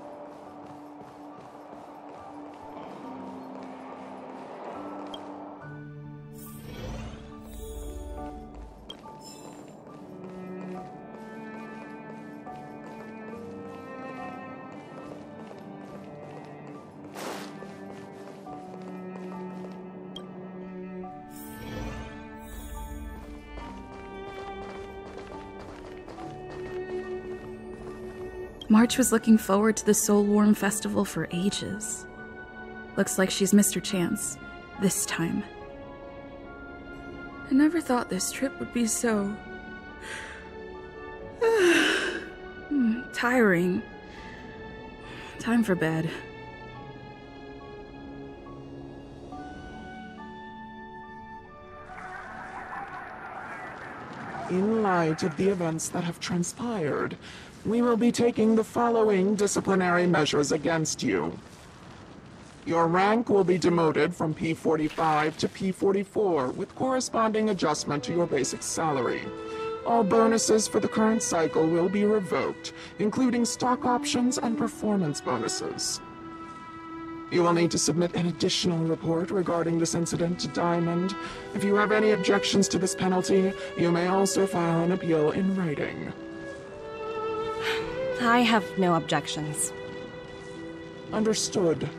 March was looking forward to the Solwarm festival for ages. Looks like she's missed her chance. This time. I never thought this trip would be so... tiring. Time for bed. In light of the events that have transpired, we will be taking the following disciplinary measures against you. Your rank will be demoted from P45 to P44 with corresponding adjustment to your basic salary. All bonuses for the current cycle will be revoked, including stock options and performance bonuses. You will need to submit an additional report regarding this incident to Diamond. If you have any objections to this penalty, you may also file an appeal in writing. I have no objections. Understood.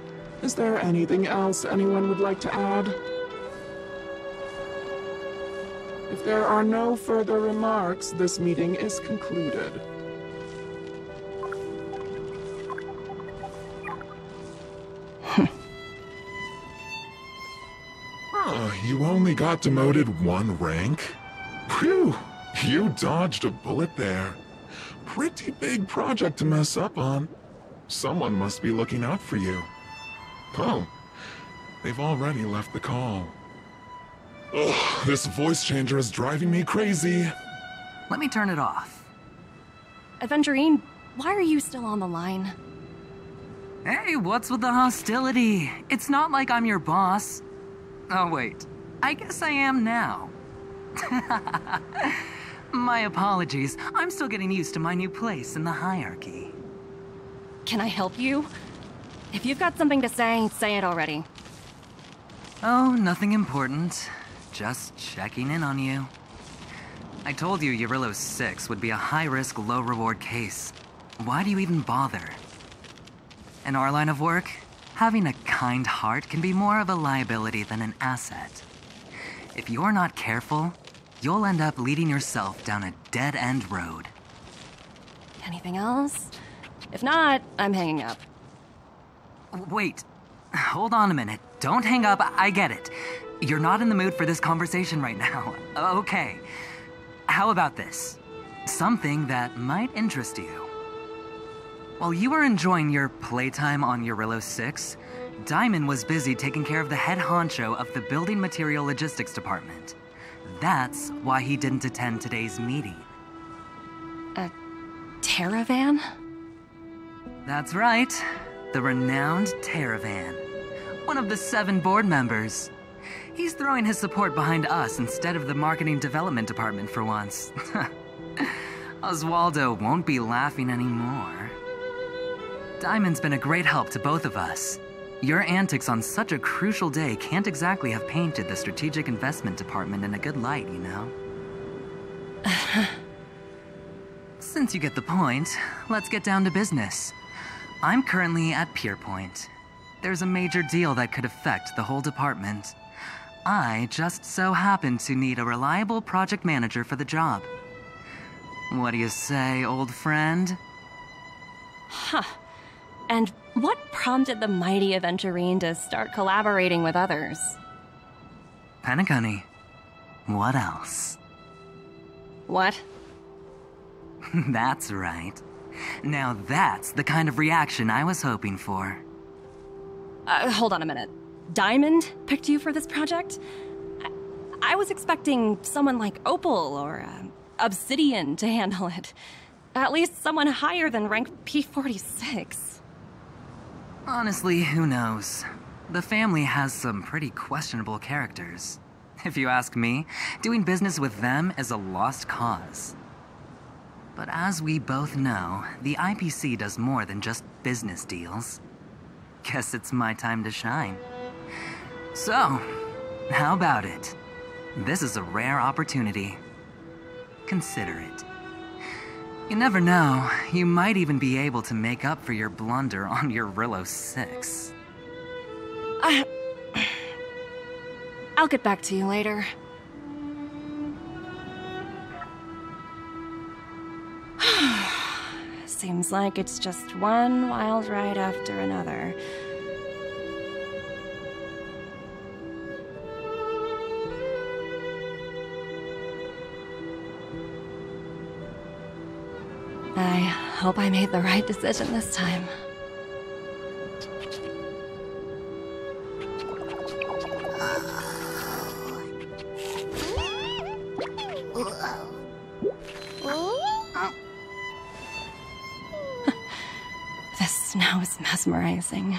Is there anything else anyone would like to add? If there are no further remarks, this meeting is concluded. You only got demoted 1 rank? Phew, you dodged a bullet there. Pretty big project to mess up on. Someone must be looking out for you. Oh, they've already left the call. Ugh, this voice changer is driving me crazy. Let me turn it off. Aventurine, why are you still on the line? Hey, what's with the hostility? It's not like I'm your boss. Oh wait, I guess I am now. My apologies, I'm still getting used to my new place in the hierarchy. Can I help you? If you've got something to say it already. Oh, nothing important. Just checking in on you. I told you Eurillo 6 would be a high-risk, low-reward case. Why do you even bother? In our line of work, having a kind heart can be more of a liability than an asset. If you're not careful, you'll end up leading yourself down a dead-end road. Anything else? If not, I'm hanging up. Wait, hold on a minute. Don't hang up, I get it. You're not in the mood for this conversation right now. Okay. How about this? Something that might interest you. While you were enjoying your playtime on Eurillo 6, Diamond was busy taking care of the head honcho of the Building Material Logistics Department. That's why he didn't attend today's meeting. A Teravan? That's right. The renowned Teravan. One of the 7 board members. He's throwing his support behind us instead of the Marketing Development Department for once. Oswaldo won't be laughing anymore. Diamond's been a great help to both of us. Your antics on such a crucial day can't exactly have painted the Strategic Investment Department in a good light, you know? Since you get the point, let's get down to business. I'm currently at Pierpoint. There's a major deal that could affect the whole department. I just so happen to need a reliable project manager for the job. What do you say, old friend? Huh. And what prompted the mighty Aventurine to start collaborating with others? Penacony. What else? What? That's right. Now that's the kind of reaction I was hoping for. Hold on a minute. Diamond picked you for this project? I was expecting someone like Opal or Obsidian to handle it. At least someone higher than rank P46. Honestly, who knows? The family has some pretty questionable characters. If you ask me, doing business with them is a lost cause. But as we both know, the IPC does more than just business deals. Guess it's my time to shine. So, how about it? This is a rare opportunity. Consider it. You never know, you might even be able to make up for your blunder on Eurillo 6. I'll get back to you later. Seems like it's just one wild ride after another. I hope I made the right decision this time. This snow is mesmerizing.